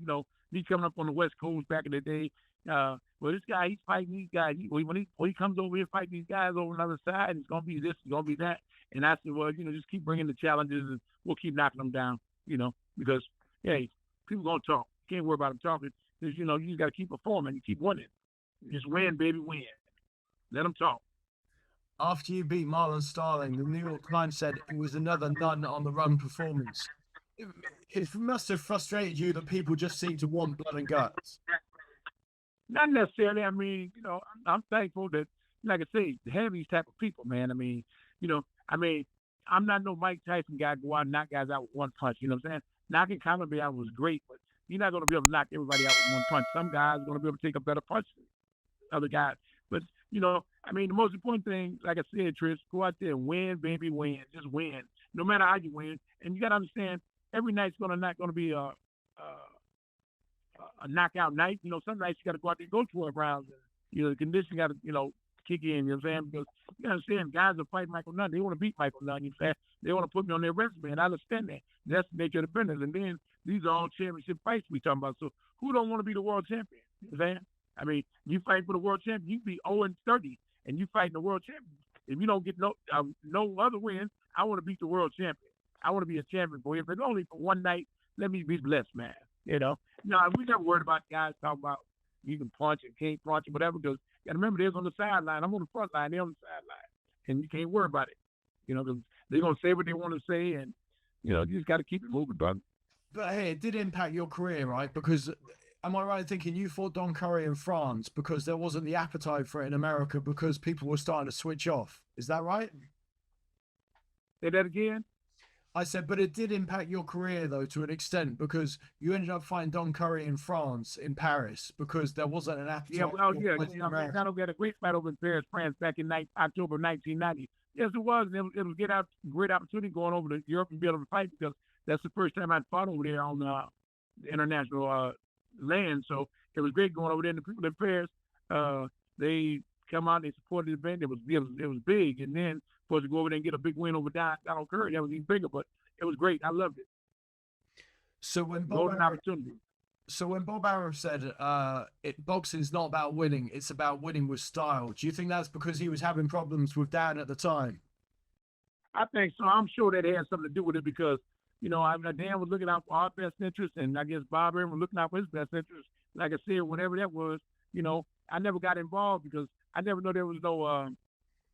me coming up on the West Coast back in the day, this guy, he's fighting these guys. When he comes over here fighting these guys over on the other side, it's going to be this, it's going to be that. And I said, well, just keep bringing the challenges, and we'll keep knocking them down, because, hey, people going to talk. You can't worry about them talking. Because, you just got to keep performing. You keep winning. Just win, baby, win. Let them talk. After you beat Marlon Starling, the New York Times said it was another none on the run performance. It must have frustrated you that people just seem to want blood and guts. Not necessarily. I'm thankful that, like I say, to have these type of people, man. I'm not no Mike Tyson guy go out and knock guys out with one punch. You know what I'm saying? Knocking Kalambay out was great, but You're not going to be able to knock everybody out with one punch. Some guys are going to be able to take a better punch than other guys. But, I mean, the most important thing, like I said, Trish, go out there and win, baby, win. Just win. No matter how you win. And you got to understand, every night's not going to be a knockout night. Some nights you got to go out there and go 12 rounds. The condition got to, kick in, you know what I'm saying? Because you understand, guys that fight Michael Nunn, they want to beat Michael Nunn. You know, they want to put me on their resume, and I understand that. That's the nature of the business. And then these are all championship fights we talking about. So who don't want to be the world champion? You know what I'm saying? I mean, you fight for the world champion, you be 0-30, and you fighting the world champion. If you don't get no other wins, I want to beat the world champion. I want to be a champion for him. If it's only for one night, let me be blessed, man. We never worried about guys talking about you can punch and can't punch or whatever, because you got to remember, they're on the sideline. I'm on the front line. They're on the sideline. And you can't worry about it, because they're going to say what they want to say, and, you just got to keep it moving, brother. But hey, it did impact your career, right? Because am I right in thinking you fought Don Curry in France because there wasn't the appetite for it in America because people were starting to switch off? Is that right? Say that again? I said, but it did impact your career, though, to an extent, because you ended up fighting Don Curry in France, in Paris, because there wasn't an appetite. Yeah, well, yeah. I don't get a great fight over in Paris, France, back in October 1990. Yes, it was. And it was a great opportunity going over to Europe and be able to fight, because that's the first time I'd fought over there on international land. So it was great going over there. And the people in Paris, they come out, they supported the event. It was big. And then, of course, to go over there and get a big win over Donald Curry, that was even bigger. But it was great. I loved it. So when Bob Arum said, boxing's not about winning, it's about winning with style, do you think that's because he was having problems with Dan at the time? I think so. I'm sure that had something to do with it, because, Dan was looking out for our best interest, and I guess Bob Arum was looking out for his best interest. Like I said, whatever that was, I never got involved because I never know there was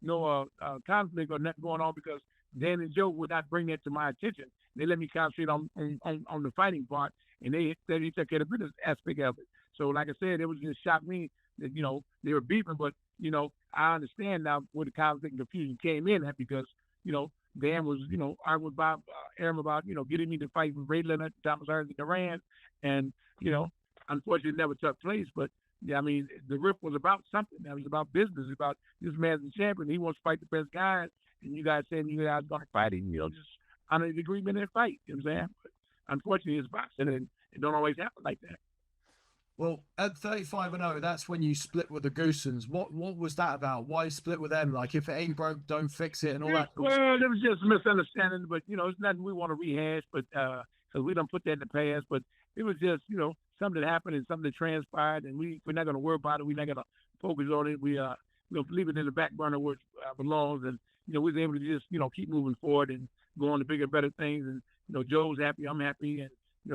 no conflict or nothing going on, because Dan and Joe would not bring that to my attention. They let me concentrate on the fighting part, and they took care of the business aspect of it. So, like I said, it was just shocked me that, they were beefing, but, I understand now where the conflict and confusion came in at, because, Dan was, arguing with Bob Arum about, getting me to fight with Ray Leonard, Thomas Hearns, and Iran, and, unfortunately it never took place, but yeah, I mean, the riff was about something. That was about business, about this man's a champion. He wants to fight the best guys, and you guys saying you guys going to fight him, just honor the agreement and fight. You know what I'm saying? But unfortunately, it's boxing, and it don't always happen like that. Well, at 35-0, that's when you split with the Goosens. What was that about? Why split with them? Like, if it ain't broke, don't fix it, and all that. Well, it was just a misunderstanding, but it's nothing we want to rehash, but because we don't put that in the past. But it was just something that happened and something that transpired, and we're not going to worry about it. We're not going to focus on it. We'll leave it in the back burner where it belongs, and we was able to just keep moving forward and go on to bigger, better things. And Joe's happy, I'm happy, and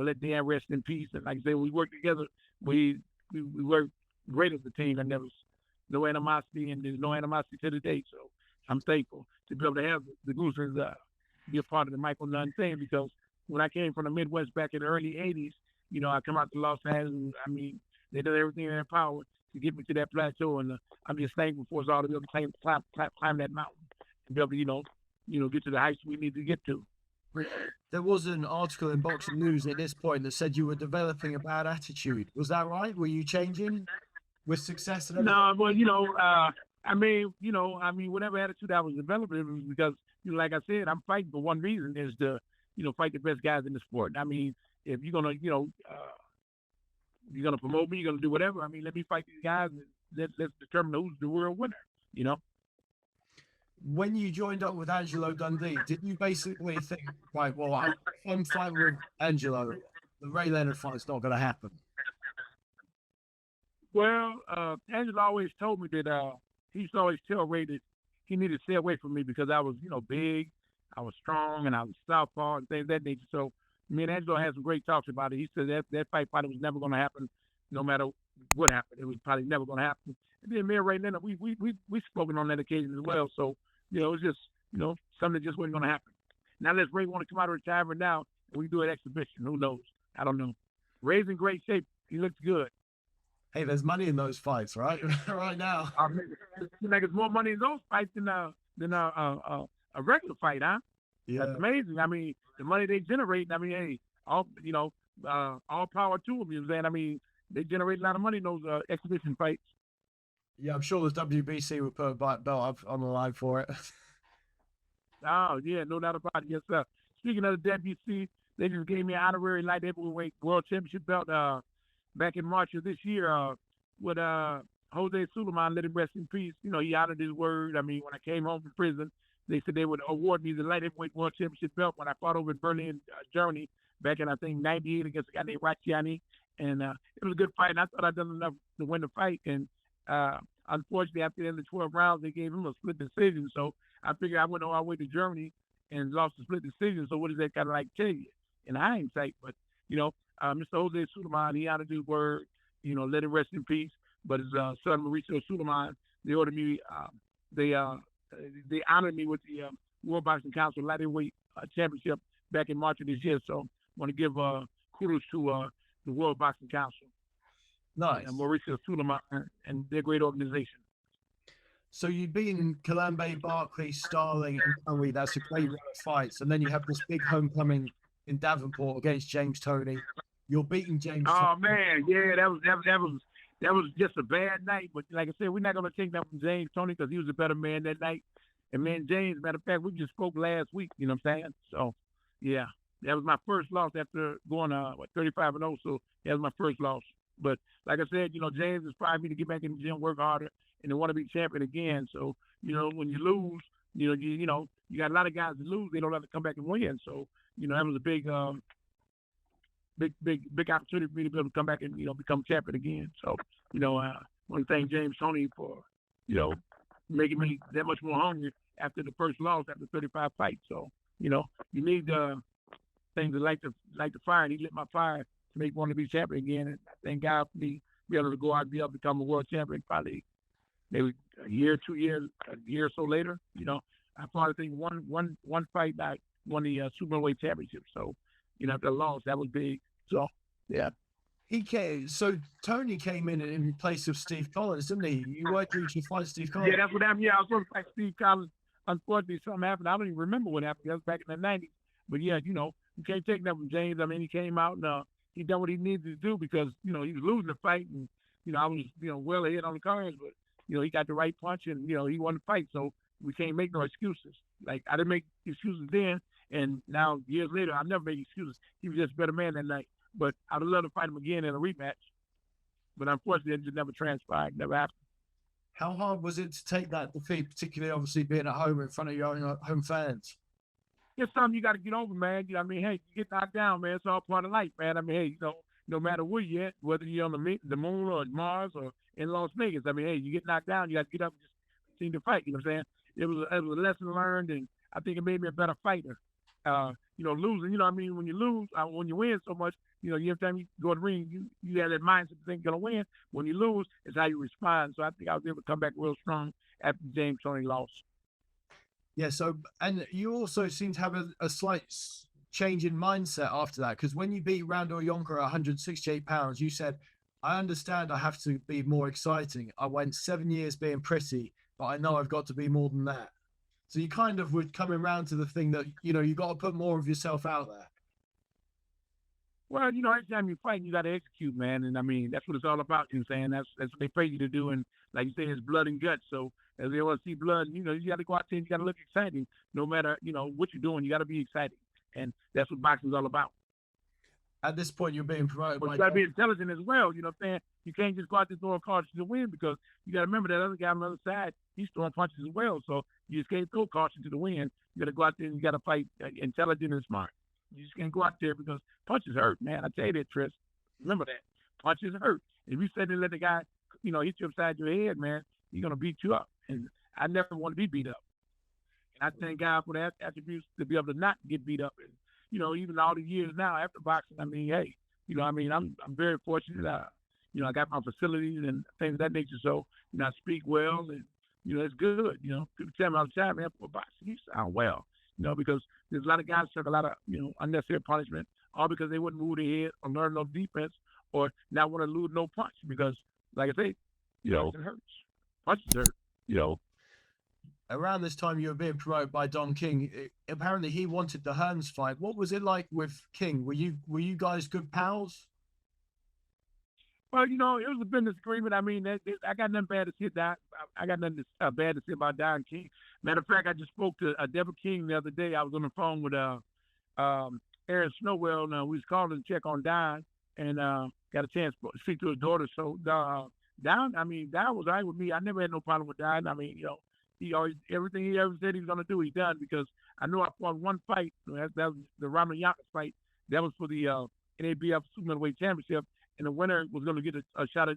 let Dan rest in peace. And like I say, when we work together, we work great as a team, and there was no animosity, and there's no animosity to the day. So I'm thankful to be able to have the Goosens be a part of the Michael Nunn thing, because when I came from the Midwest back in the early 80s, I come out to Los Angeles, and I mean, they did everything in their power to get me to that plateau, and I'm just thankful for us all to be able to climb that mountain and be able to, get to the heights we need to get to. There was an article in Boxing News at this point that said you were developing a bad attitude. Was that right? Were you changing with success? And no, well, whatever attitude I was developing, it was because, like I said, I'm fighting for one reason, is to, fight the best guys in the sport. I mean, if you're gonna, you're gonna promote me, you're gonna do whatever. I mean, let me fight these guys, and let's determine who's the world winner. When you joined up with Angelo Dundee, did you basically think, right, well, I'm fighting with Angelo, the Ray Leonard fight's not going to happen? Well, Angelo always told me that he used to always tell Ray that he needed to stay away from me because I was, big, I was strong, and I was southpaw and things of that nature. So me and Angelo had some great talks about it. He said that fight probably was never going to happen, no matter what happened. It was probably never going to happen. And then me and Ray Leonard, we spoken on that occasion as well. So, it was just, something that just wasn't going to happen. Now, unless Ray want to come out of retirement now, we do an exhibition. Who knows? I don't know. Ray's in great shape. He looks good. Hey, there's money in those fights, right? Right now. There's more money in those fights than a regular fight, huh? Yeah. That's amazing. I mean, the money they generate. I mean, hey, all power to them. You know what I'm saying? I mean, they generate a lot of money in those exhibition fights. Yeah, I'm sure the WBC would put a belt up on the line for it. Oh, yeah, no doubt about it. Yes, sir. Speaking of the WBC, they just gave me an honorary light heavyweight world championship belt back in March of this year with Jose Suleiman, let him rest in peace. You know, he honored his word. I mean, when I came home from prison, they said they would award me the light heavyweight world championship belt when I fought over in Berlin, Germany, back in, I think, 98 against a guy named Rachiani. And it was a good fight, and I thought I'd done enough to win the fight. And unfortunately, after the end of the 12 rounds, they gave him a split decision. So I figured I went all the way to Germany and lost a split decision. So what does that kind of like tell you in hindsight? But, you know, Mr. Jose Suleiman, he honored his word, you know, let him rest in peace. But his son, Mauricio Suleiman, they ordered me, they honored me with the World Boxing Council Lightweight Championship back in March of this year. So I want to give kudos to the World Boxing Council. Nice. And Mauricio Suleiman and their great organization. So you've been Kalambay, Barkley, Starling, and Toney. That's a great run of fights. And then you have this big homecoming in Davenport against James Toney. You're beating James. Oh man, yeah, that was just a bad night. But like I said, we're not gonna take that from James Toney because he was a better man that night. And man, James, matter of fact, we just spoke last week. You know what I'm saying? So yeah, that was my first loss after going 35-0. So that was my first loss. But like I said, you know, James inspired me to get back in the gym, work harder, and to want to be champion again. So, you know, when you lose, you got a lot of guys that lose, they don't have to come back and win. So, you know, that was a big opportunity for me to be able to come back and, you know, become champion again. So, you know, I want to thank James Toney for, you know, making me that much more hungry after the first loss after 35 fights. So, you know, you need things that like the fire, and he lit my fire to make me want to be champion again. And thank God for me be able to go out and be able to become a world champion probably maybe a year, 2 years, a year or so later. You know, I fought, I think, one fight, I won the super middleweight championship. So, you know, after the loss, that was big. So, yeah. So Toney came in place of Steve Collins, didn't he? You weren't due to fight Steve Collins. Yeah, that's what happened. Yeah, I was supposed to fight Steve Collins. Unfortunately, something happened. I don't even remember what happened. That was back in the 90s. But yeah, you know, you can't take that from James. I mean, he came out and he done what he needed to do because, you know, he was losing the fight. And, you know, I was, you know, well ahead on the cards. But, you know, he got the right punch and, you know, he won the fight. So we can't make no excuses. Like, I didn't make excuses then. And now, years later, I never made excuses. He was just a better man that night. But I would love to fight him again in a rematch. But unfortunately, it just never transpired. Never happened. How hard was it to take that defeat, particularly obviously being at home in front of your own home fans? It's something you got to get over, man. You know, I mean, hey, you get knocked down, man. It's all part of life, man. I mean, hey, you know, no matter where you're at, whether you're on the moon or Mars or in Las Vegas, I mean, hey, you get knocked down, you got to get up and just continue to fight. You know what I'm saying? It was a lesson learned, and I think it made me a better fighter. You know, losing, you know what I mean? When you lose, when you win so much, you know, every time you go to the ring, you have that mindset to think you're going to win. When you lose, it's how you respond. So I think I was able to come back real strong after James Toney lost. Yeah, so, and you also seem to have a slight change in mindset after that, because when you beat Randall Yonker at 168 pounds, you said, I understand I have to be more exciting. I went 7 years being pretty, but I know I've got to be more than that. So you kind of were coming around to the thing that, you know, you got to put more of yourself out there. Well, you know, every time you fight, you got to execute, man. And I mean, that's what it's all about. You know what I'm saying? That's what they pay you to do. And like you say, it's blood and guts. So as they want to see blood, you know, you got to go out there and you got to look exciting. No matter, you know, what you're doing, you got to be exciting. And that's what boxing's all about. At this point, you're being promoted. But you got to be intelligent as well. You know what I'm saying? You can't just go out there throwing punches to win because you got to remember that other guy on the other side, he's throwing punches as well. So you just can't throw caution to the wind. You got to go out there and you got to fight intelligent and smart. You just can't go out there because punches hurt, man. I tell you that, Tris. Remember that. Punches hurt. If you sit there and let the guy, you know, hit you upside your head, man, he's going to beat you up. And I never want to be beat up. And I thank God for that attributes to be able to not get beat up. And, you know, even all the years now after boxing, I mean, hey, you know, I mean, I'm very fortunate. You know, I got my facilities and things of that nature. So, you know, I speak well and, you know, it's good. You know, people tell me all the time, man, for boxing, you sound well. You know, because there's a lot of guys who took a lot of, you know, unnecessary punishment, all because they wouldn't move their head or learn no defense or not want to lose no punch because, like I say, you know, it hurts. Punches hurt, you know. around this time you were being promoted by Don King. Apparently, he wanted the Hearns fight. What was it like with King? Were you guys good pals? Well, it was a business agreement. I mean, I got nothing bad to say about. I got nothing bad to say about Don King. Matter of fact, I just spoke to Deborah King the other day. I was on the phone with Aaron Snowwell. Now we was calling to check on Don, and got a chance to speak to his daughter. So Don was all right with me. I never had no problem with Don. I mean, he always everything he ever said he was gonna do, he done, because I know I fought one fight. That was the Ramiyan fight. That was for the NABF Super Middleweight Championship, and the winner was going to get a shot at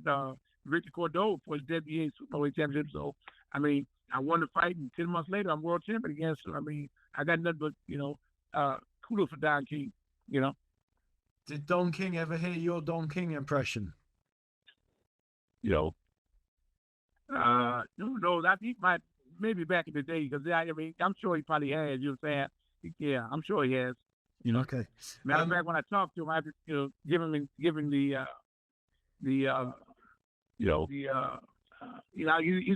Victor Cordova for his WBA Super Middleweight Championship. So, I mean, I won the fight, and 10 months later, I'm world champion again. So, I mean, I got nothing but, kudos for Don King, Did Don King ever hear your Don King impression? No, that he might, maybe back in the day, because, I mean, I'm sure he probably has, you know what I'm saying? Yeah, I'm sure he has. Okay. Matter of fact, when I talked to him, I had to, giving either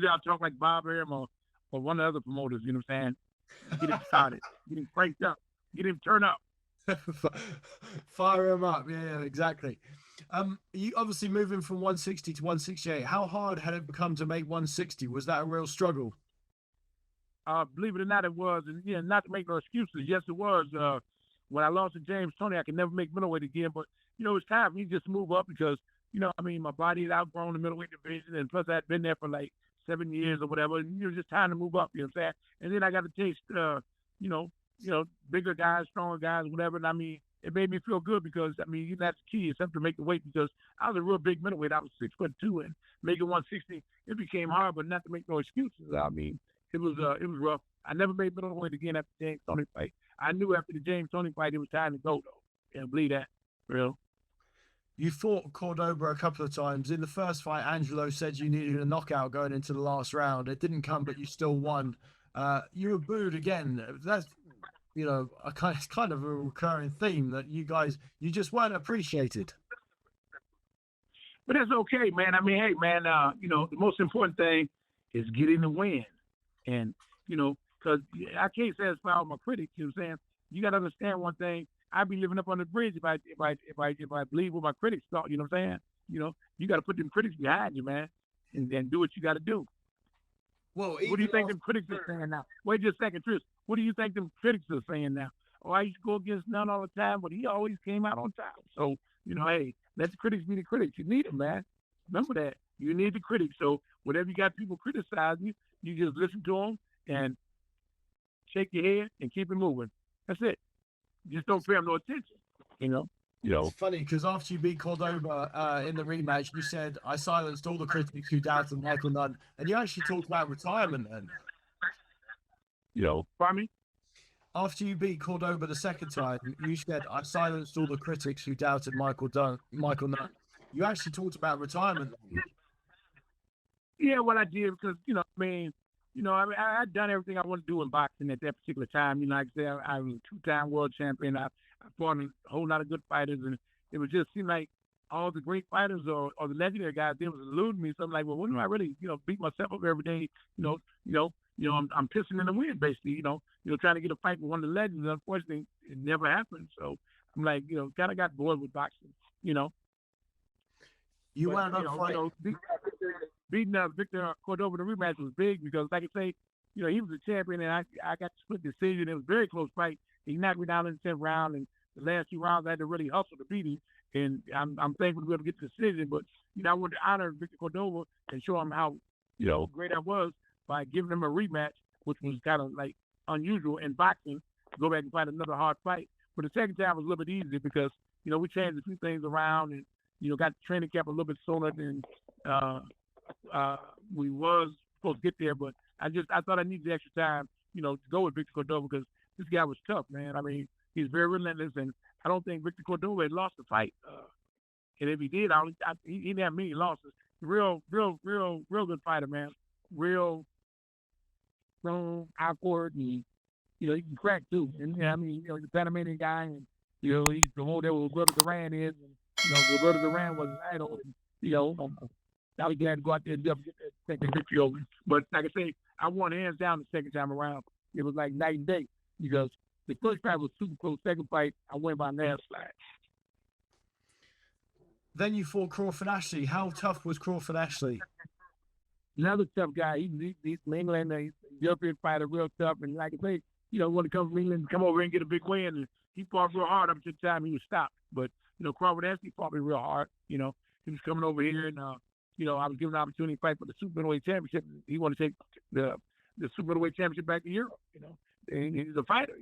I'll talk like Bob Arum or one of the other promoters, you know what I'm saying? Get him started, get him cranked up, get him turned up. Fire him up, yeah, exactly. You obviously moving from 160 to 168. How hard had it become to make 160? Was that a real struggle? Believe it or not, it was, and not to make no excuses. Yes, it was. When I lost to James Toney, I could never make middleweight again. But, it's time for me to just move up because, my body had outgrown the middleweight division. And plus, I'd been there for like 7 years or whatever. And it was just time to move up, you know what I'm saying? And then I got to taste, bigger guys, stronger guys, whatever. And I mean, it made me feel good because, I mean, that's the key, except to make the weight, because I was a real big middleweight. I was 6'2", and making 160, it became hard, but not to make no excuses. I mean, it was rough. I never made middleweight again after the James Toney fight. I knew after the James Toney fight it was time to go, though. Yeah, believe that, real. You fought Cordova a couple of times. In the first fight, Angelo said you needed a knockout going into the last round. It didn't come, but you still won. You were booed again. That's it's kind of a recurring theme that you just weren't appreciated. But that's okay, man. I mean, hey, man, the most important thing is getting the win. And, because I can't satisfy all my critics, you know what I'm saying? You got to understand one thing. I'd be living up on the bridge if I believe what my critics thought, you know what I'm saying? You got to put them critics behind you, man, and do what you got to do. Well, what do you think them critics are saying now? Wait just a second, Tris. What do you think them critics are saying now? Oh, I used to go against Nunn all the time, but he always came out on top. So, hey, let the critics be the critics. You need them, man. Remember that. You need the critics. So whenever you got people criticizing you, you just listen to them and shake your head and keep it moving. That's it. Just don't pay them no attention, It's funny because after you beat Cordova in the rematch, you said, I silenced all the critics who doubted Michael Nunn. And you actually talked about retirement then. Pardon me? After you beat Cordova the second time, you said, I silenced all the critics who doubted Michael Nunn. You actually talked about retirement. Yeah, what I did, because, I had done everything I wanted to do in boxing at that particular time. Like I said, I was a 2-time world champion. I fought a whole lot of good fighters, and it would just seem like all the great fighters or the legendary guys, they was eluding me. So I'm like, well, wouldn't I really, beat myself up every day? I'm pissing in the wind, basically, trying to get a fight with one of the legends. Unfortunately, it never happened. So I'm like, kind of got bored with boxing, You wound up fighting. Beating Victor Cordova in the rematch was big because, like I say, he was a champion, and I got to split decision. It was a very close fight. He knocked me down in the 10th round, and the last 2 rounds I had to really hustle to beat him. And I'm thankful to be able to get the decision. But I wanted to honor Victor Cordova and show him how great I was by giving him a rematch, which was kind of like unusual in boxing, to go back and fight another hard fight. But the second time was a little bit easier because we changed a few things around and got the training camp a little bit sooner than we was supposed to get there. But I thought I needed the extra time, to go with Victor Cordova because this guy was tough, man. I mean, he's very relentless, and I don't think Victor Cordova had lost the fight. And if he did, he didn't have many losses. Real good fighter, man. Real strong, awkward, and he can crack too. And he's a Panamanian guy, and he's the whole there where Roberto Duran is, and Roberto Duran was an idol. And, now he had to go out there and take the victory over. But like I say, I won hands down the second time around. It was like night and day because the first fight was super close. Second fight, I went by landslide. Then you fought Crawford Ashley. How tough was Crawford Ashley? Another tough guy. He's from England. He's a European fighter, real tough. And like I say, want to come from England, come over and get a big win. And he fought real hard up to the time he was stopped. But, Crawford Ashley fought me real hard. He was coming over here and, I was given an opportunity to fight for the Super Middleweight Championship. He wanted to take the Super Middleweight Championship back to Europe, And he's a fighter,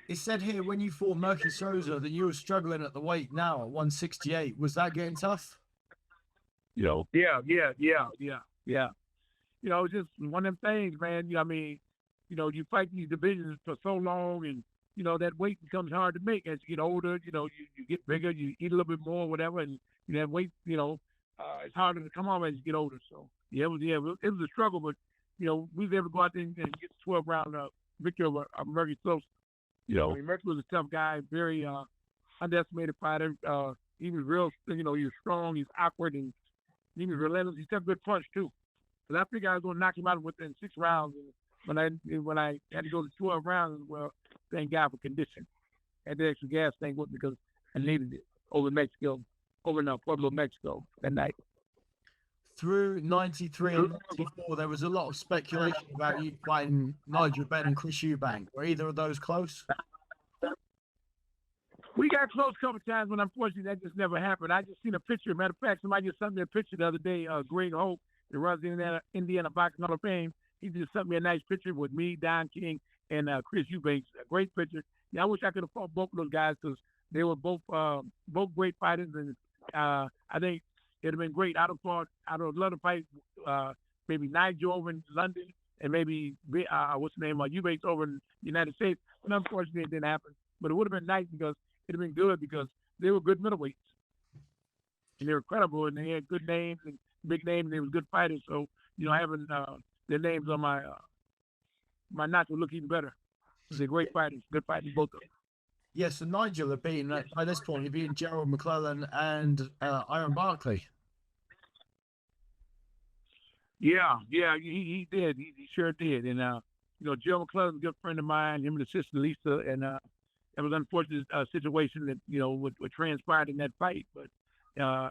It said here when you fought Murky Souza that you were struggling at the weight now at 168. Was that getting tough? Yeah. It's just one of them things, man. You fight these divisions for so long and, that weight becomes hard to make as you get older. You get bigger, you eat a little bit more, whatever, and that weight, it's harder to come on as you get older. So, it was a struggle, but, we was able to go out there and get the 12-round victory over Murky Souza. Murky was a tough guy, very underestimated fighter. He was real, he was strong, he's awkward, and he was relentless. He took a good punch, too. But I figured I was going to knock him out within 6 rounds. And when I had to go to 12 rounds, well, thank God for condition. Had the extra gas tank with me because I needed it over in Pueblo, Mexico that night. Through 93 and 94, there was a lot of speculation about you fighting Nigel, Benn, and Chris Eubank. Were either of those close? We got close a couple of times, but unfortunately that just never happened. I just seen a picture. Matter of fact, somebody just sent me a picture the other day. Greg Hope, that runs the Indiana Boxing Hall of Fame. He just sent me a nice picture with me, Don King, and Chris Eubank. A great picture. Yeah, I wish I could have fought both of those guys because they were both great fighters, and I think it'd have been great. I'd have loved to fight maybe Nigel over in London and maybe Eubank over in the United States. But unfortunately, it didn't happen. But it would have been nice because it'd have been good because they were good middleweights. And they were credible and they had good names and big names and they were good fighters. So, having their names on my notch would look even better. They're great fighters, good fighters, both of them. Yes, so Nigel had beaten, by this point, he'd beaten Gerald McClellan and Iran Barkley. Yeah, he did. He sure did. And, Gerald McClellan's a good friend of mine, him and his sister Lisa, and it was an unfortunate situation that, what transpired in that fight. But,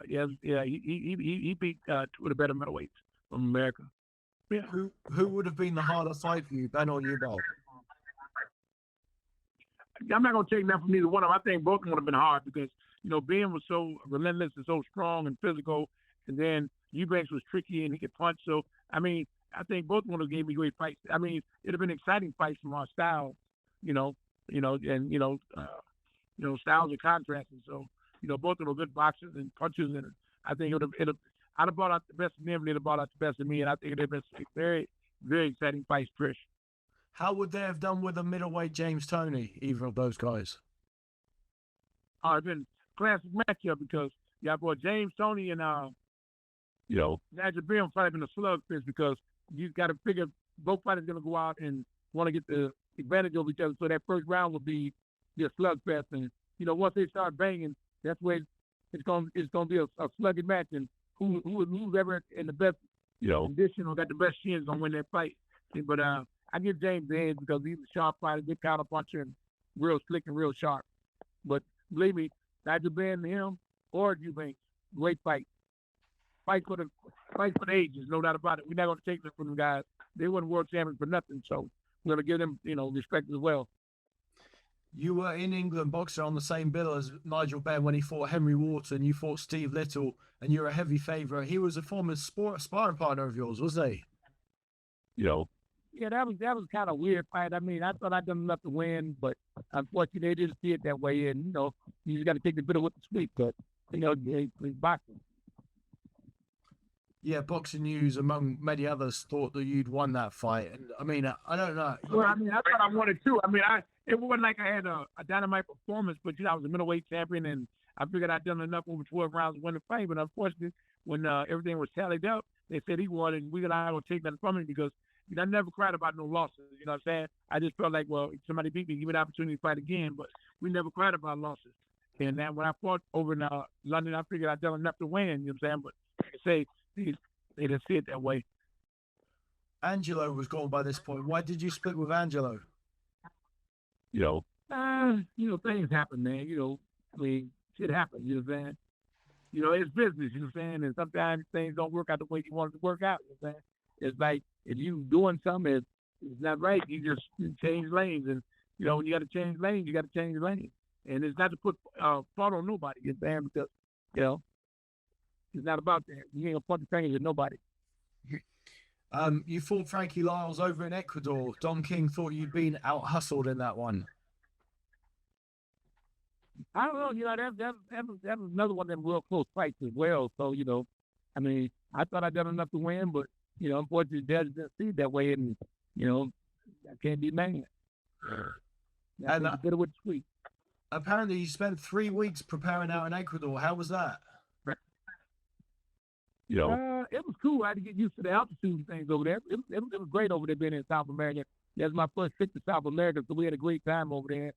he beat two of the better middleweights from America. Yeah. Who would have been the harder fight for you, Benn or Eubank? I'm not going to take that from neither one of them. I think both of them would have been hard because, Ben was so relentless and so strong and physical, and then Eubanks was tricky and he could punch. So, I think both of them would have gave me great fights. It'd have been exciting fights from our style, and styles are contrasting. So, both of them were good boxers and punchers, and I think I'd have brought out the best of them, they'd have brought out the best of me, and I think it'd have been very, very exciting fights, Trish. How would they have done with a middleweight James Toney, either of those guys? It's been a classic matchup because I brought James Toney and Nigel Benn probably been a slugfest because you got to figure both fighters going to go out and want to get the advantage over each other. So that first round will be a slugfest, and once they start banging, that's where it's going to be a slugging match, and who's ever in the best condition or got the best chin is going to win that fight. But I give James the edge because he's a sharp fighter, good counter puncher, and real slick and real sharp. But believe me, Nigel Benn, him, or Eubank, great fight. Fight for the ages, no doubt about it. We're not going to take this from them guys. They weren't world champions for nothing, so we're going to give them, respect as well. You were in England boxer on the same bill as Nigel Benn when he fought Henry Wharton. You fought Steve Little, and you're a heavy favourite. He was a former sparring partner of yours, was he? Yeah, that was kind of weird fight. I thought I'd done enough to win, but unfortunately, they didn't see it that way. And you just got to take the bitter with the sweet. But it's boxing. Yeah, Boxing News, among many others, thought that you'd won that fight. And I don't know. Well, I thought I won it too. It wasn't like I had a dynamite performance, but I was a middleweight champion, and I figured I'd done enough over 12 rounds to win the fight. But unfortunately, when everything was tallied up, they said he won, and we got to take that from him because I never cried about no losses. You know what I'm saying? I just felt like, well, if somebody beat me, give me the opportunity to fight again. But we never cried about losses. And then when I fought over in London, I figured I'd done enough to win. You know what I'm saying? But like I say, they didn't see it that way. Angelo was gone by this point. Why did you split with Angelo? Things happen, man. I mean, shit happens. You know what I'm saying? It's business. You know what I'm saying? And sometimes things don't work out the way you want it to work out. You know what I'm saying? It's like if you doing something it's not right, you just change lanes. And when you got to change lanes, you got to change lanes. And it's not to put fault on nobody. You know what I'm saying? Because it's not about that. You ain't gonna point the fingers at nobody. You fought Frankie Lyles over in Ecuador. Don King thought you'd been out hustled in that one. I don't know. That was another one of them real close fights as well. So I mean, I thought I'd done enough to win, but unfortunately, Dad didn't see it that way, and I can't be mad. And a bit of it sweet. Apparently, you spent 3 weeks preparing out in Ecuador. How was that? It was cool. I had to get used to the altitude things over there. It was great over there being in South America. That's my first trip to South America, so we had a great time over there.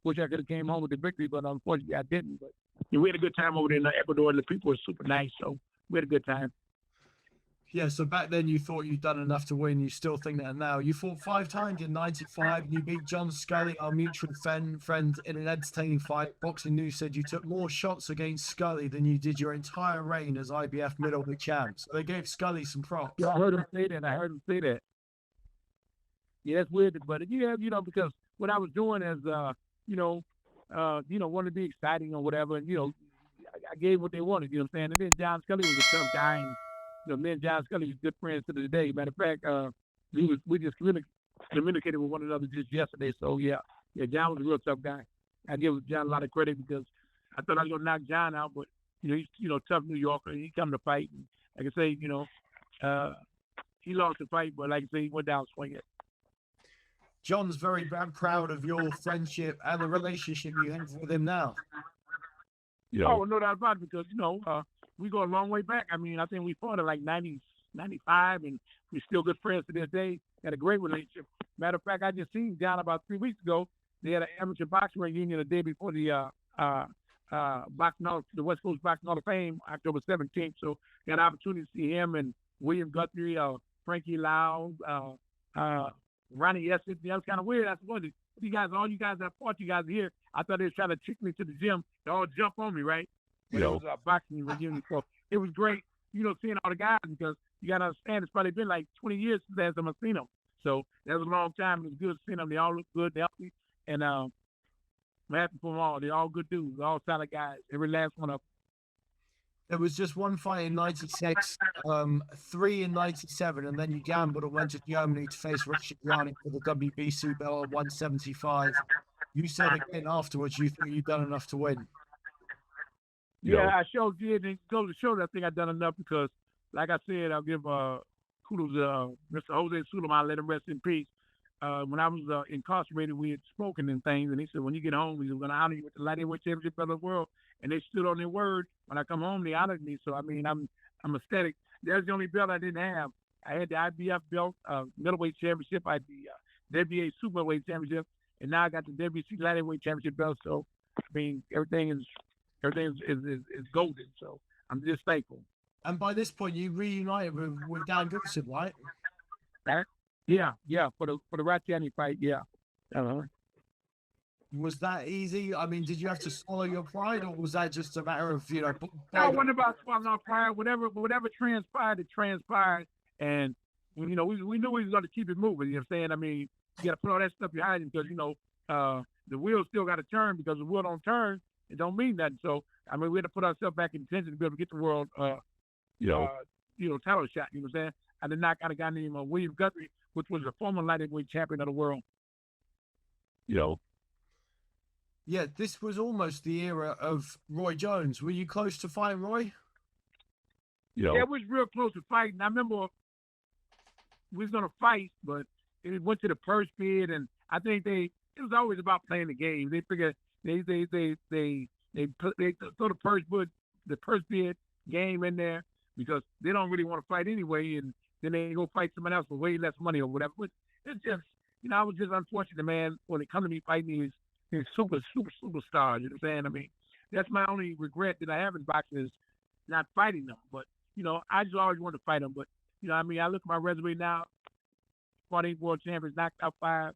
Wish I could have came home with the victory, but unfortunately I didn't. But we had a good time over there in Ecuador, and the people were super nice, so we had a good time. Yeah, so back then you thought you'd done enough to win. You still think that now. You fought 5 times in '95. You beat John Scully, our mutual friend, in an entertaining fight. Boxing News said you took more shots against Scully than you did your entire reign as IBF middleweight champ. So they gave Scully some props. Yeah, I heard him say that. Yeah, that's weird, but because what I was doing is, wanted to be exciting or whatever, and I gave what they wanted. You know what I'm saying? And then John Scully was a tough guy. And, me and John Scully was good friends to this day. Matter of fact, we just communicated with one another just yesterday. So yeah, John was a real tough guy. I give John a lot of credit because I thought I was gonna knock John out, but he's tough New Yorker. He come to fight. And like I say, he lost the fight, but like I say, he went down swinging. John's very proud of your friendship and the relationship you have with him now. Oh, no doubt about it, because we go a long way back. I mean, I think we fought in like 90, 95, and we're still good friends to this day. Had a great relationship. Matter of fact, I just seen John about 3 weeks ago. They had an amateur boxing reunion the day before the the West Coast Boxing Hall of Fame, October 17th. So got an opportunity to see him and William Gretchen, Frankie, Lyle, Ronnie Essex. That was kind of weird. I said, all you guys that fought, you guys are here. I thought they were trying to trick me to the gym. They all jump on me, right? But it was a boxing reunion. So it was great, seeing all the guys, because you got to understand, it's probably been like 20 years since I've seen them. So that was a long time. It was good seeing them. They all look good, healthy, and I'm happy for them all. They're all good dudes, all solid guys. Every last one of them. There was just one fight in '96, 3 in '97, and then you gambled and went to Germany to face Richard Yannick for the WBC belt at 175. You said again afterwards you thought you'd done enough to win. Yeah, I sure did. And go to show that I think I've done enough because, like I said, I'll give kudos to Mr. Jose Suleiman, let him rest in peace. When I was incarcerated, we had spoken and things, and he said, when you get home, we're going to honor you with the lightweight championship of the world. And they stood on their word. When I come home, they honored me. So, I mean, I'm ecstatic. That's the only belt I didn't have. I had the IBF belt, middleweight championship. I had the WBA superweight championship, and now I got the WBC lightweight championship belt. So, I mean, everything is golden. So, I'm just thankful. And by this point, you reunited with Dan Goosens, right? Yeah, for the Ratchani fight, yeah. Was that easy? I mean, did you have to swallow your pride, or was that just a matter of, I wasn't about swallowing our pride. Whatever transpired, it transpired. And, we knew we was going to keep it moving, you know what I'm saying? I mean, you got to put all that stuff behind you because, the wheel still got to turn, because the wheel don't turn, it don't mean nothing. So, I mean, we had to put ourselves back in tension to be able to get the world, title shot, you know what I'm saying? I did not got a guy named William Gretchen, which was a former lightweight champion of the world. Yeah, this was almost the era of Roy Jones. Were you close to fighting Roy? Yeah, we was real close to fighting. I remember we was gonna fight, but it went to the purse bid, and I think it was always about playing the game. They figured they throw the purse bid game in there because they don't really want to fight anyway, and then they go fight someone else for way less money or whatever. But it's just, I was just unfortunate, man, when it comes to me fighting these superstars, you know what I'm saying? I mean, that's my only regret that I have in boxing is not fighting them. But, I just always wanted to fight him. But, I look at my resume now, 48 world champions, knocked out 5.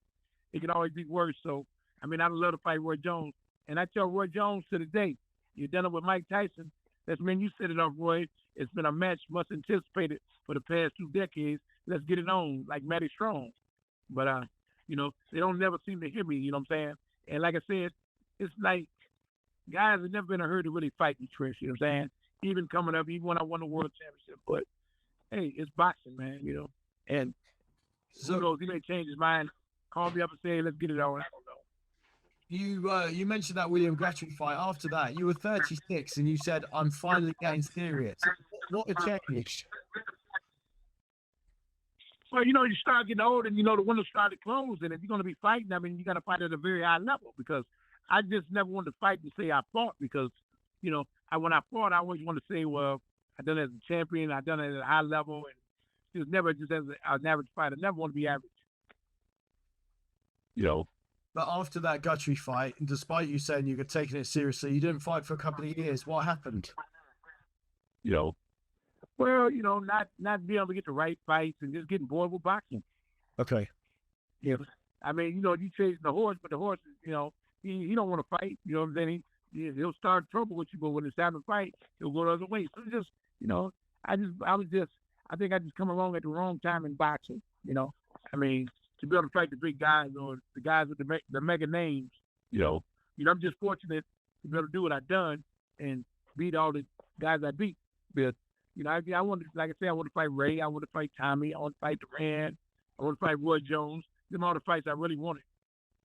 It could always be worse. So, I'd love to fight Roy Jones. And I tell Roy Jones to this day, you're done it with Mike Tyson. That's when you set it up, Roy. It's been a match much anticipated for the past 2 decades. Let's get it on, like Matty Strong. But, they don't never seem to hear me, you know what I'm saying? And like I said, it's like guys have never been in a hurry to really fight me, Trish, you know what I'm saying? Even coming up, even when I won the world championship. But, hey, it's boxing, man, And who knows, he may change his mind, call me up and say, let's get it on. I don't know. You mentioned that William Gretchen fight. After that, you were 36 and you said, I'm finally getting serious. What a change. Well, you start getting old and, the window started closing. If you're going to be fighting, you got to fight at a very high level because I just never wanted to fight to say I fought because, when I fought, I always wanted to say, well, I done it as a champion. I done it at a high level. And it was never just as an average fighter. I never want to be average. But after that Guthrie fight, and despite you saying you were taking it seriously, you didn't fight for a couple of years. What happened? Well, not being able to get the right fights and just getting bored with boxing. Okay. Yeah. You chasing the horse, but the horse, he don't want to fight. You know what I'm saying? He'll start trouble with you, but when it's time to fight, he'll go the other way. So just, I think I just come along at the wrong time in boxing. To be able to fight the big guys or the guys with the mega names. I'm just fortunate to be able to do what I've done and beat all the guys I beat. But I wanted, like I said, I want to fight Ray. I want to fight Tommy. I want to fight Duran. I want to fight Roy Jones. Them all the fights I really wanted.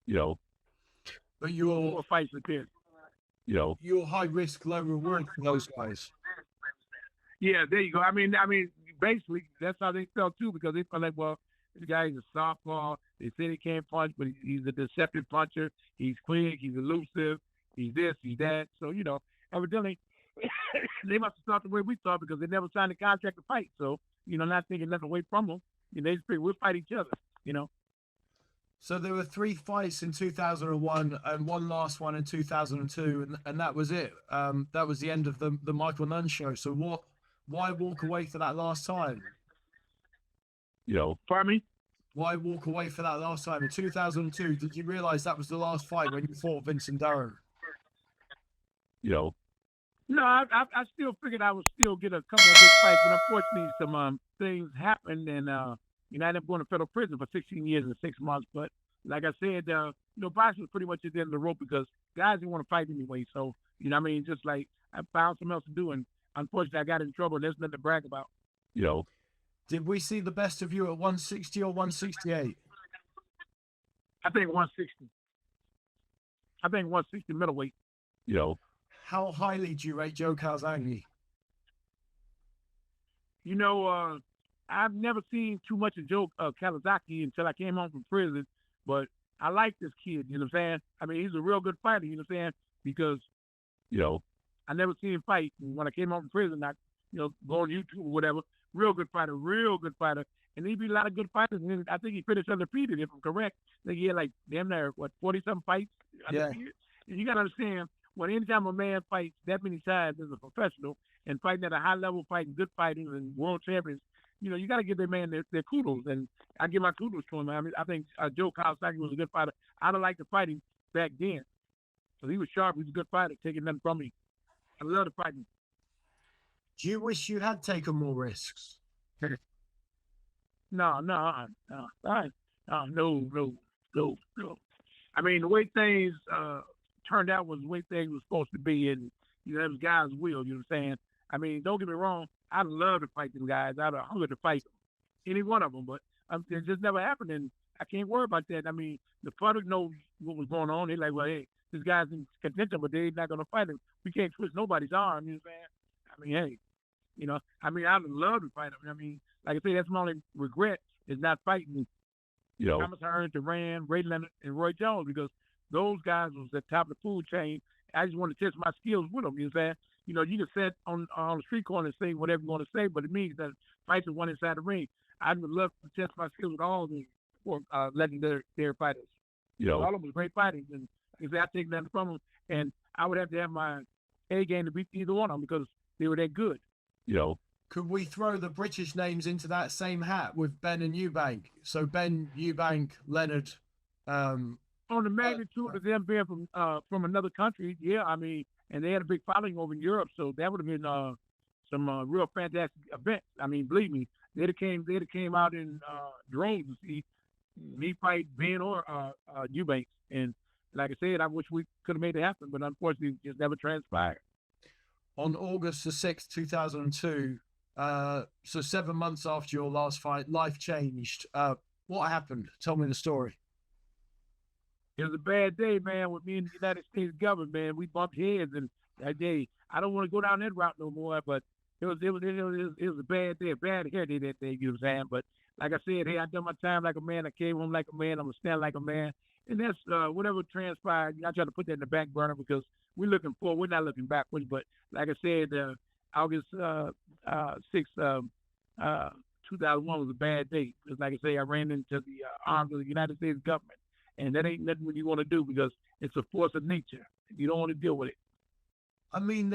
But you're more fights like this. You're high risk, low reward for those guys. Yeah, there you go. Basically that's how they felt too because they felt like, well, this guy is a softball. They say he can't punch, but he's a deceptive puncher. He's quick. He's elusive. He's this. He's that. So evidently. They must have thought the way we thought because they never signed a contract to fight. So, not thinking nothing away from them. They just figured we'll fight each other, So there were 3 fights in 2001 and one last one in 2002, and that was it. That was the end of the Michael Nunn show. So why walk away for that last time? Pardon me? Why walk away for that last time? In 2002, did you realize that was the last fight when you fought Vincent Durham? No, I still figured I would still get a couple of big fights, but unfortunately some things happened and I ended up going to federal prison for 16 years and 6 months. But like I said, boxing was pretty much at the end of the rope because guys didn't want to fight anyway. So, just like I found something else to do and unfortunately I got in trouble. There's nothing to brag about. Did we see the best of you at 160 or 168? I think 160. I think 160 middleweight. How highly do you rate Joe Calzaghe? I've never seen too much of Joe Calzaghe until I came home from prison, but I like this kid, you know what I'm saying? He's a real good fighter, you know what I'm saying? Because, I never seen him fight. And when I came home from prison, I, go on YouTube or whatever, real good fighter. And he beat a lot of good fighters. And I think he finished undefeated, if I'm correct. I think he had damn near, 40-something fights? Undefeated? Yeah. And you got to understand, when anytime a man fights that many times as a professional and fighting at a high level, fighting good fighters and world champions, you got to give that man their kudos. And I give my kudos to him. I think Joe Calzaghe was a good fighter. I'd have liked to fight him back then. So he was sharp. He was a good fighter, taking nothing from me. I love to fight him. Do you wish you had taken more risks? No. No. The way things turned out was the way things were supposed to be, and that was guys' will. You know what I'm saying? Don't get me wrong. I'd love to fight them guys. I'd have hunger to fight them, any one of them, but it just never happened, and I can't worry about that. The public knows what was going on. They're like, well, hey, this guy's in contention, but they're not going to fight him. We can't twist nobody's arm. You know what I'm saying? I'd love to fight him. Like I say, that's my only regret is not fighting Thomas Hearns, Duran, Ray Leonard, and Roy Jones because those guys was at the top of the food chain. I just want to test my skills with them. You know what I'm saying? You can sit on the street corner and say whatever you want to say, but it means that fights are one inside the ring. I would love to test my skills with all the legendary fighters. All of them were great fighters, and I take nothing from them. And I would have to have my A game to beat either one of them because they were that good. could we throw the British names into that same hat with Benn and Eubank? So Benn, Eubank, Leonard. On the magnitude of them being from another country, yeah, I mean, and they had a big following over in Europe, so that would have been some real fantastic events. I mean, believe me, they'd have came out in droves to see me fight Ben or Eubank. And like I said, I wish we could have made it happen, but unfortunately, it just never transpired. On August the 6th, 2002, so 7 months after your last fight, life changed. What happened? Tell me the story. It was a bad day, man, with me and the United States government, man. We bumped heads, and that day, I don't want to go down that route no more, but it was a bad day, a bad hair day that day, you know what I'm saying? But like I said, hey, I done my time like a man. I came home like a man. I'm going to stand like a man. And that's whatever transpired. I try to put that in the back burner because we're looking forward. We're not looking backwards. But like I said, August 6th, 2001 was a bad day. Because like I say, I ran into the arms of the United States government. And that ain't nothing you want to do because it's a force of nature. You don't want to deal with it. I mean,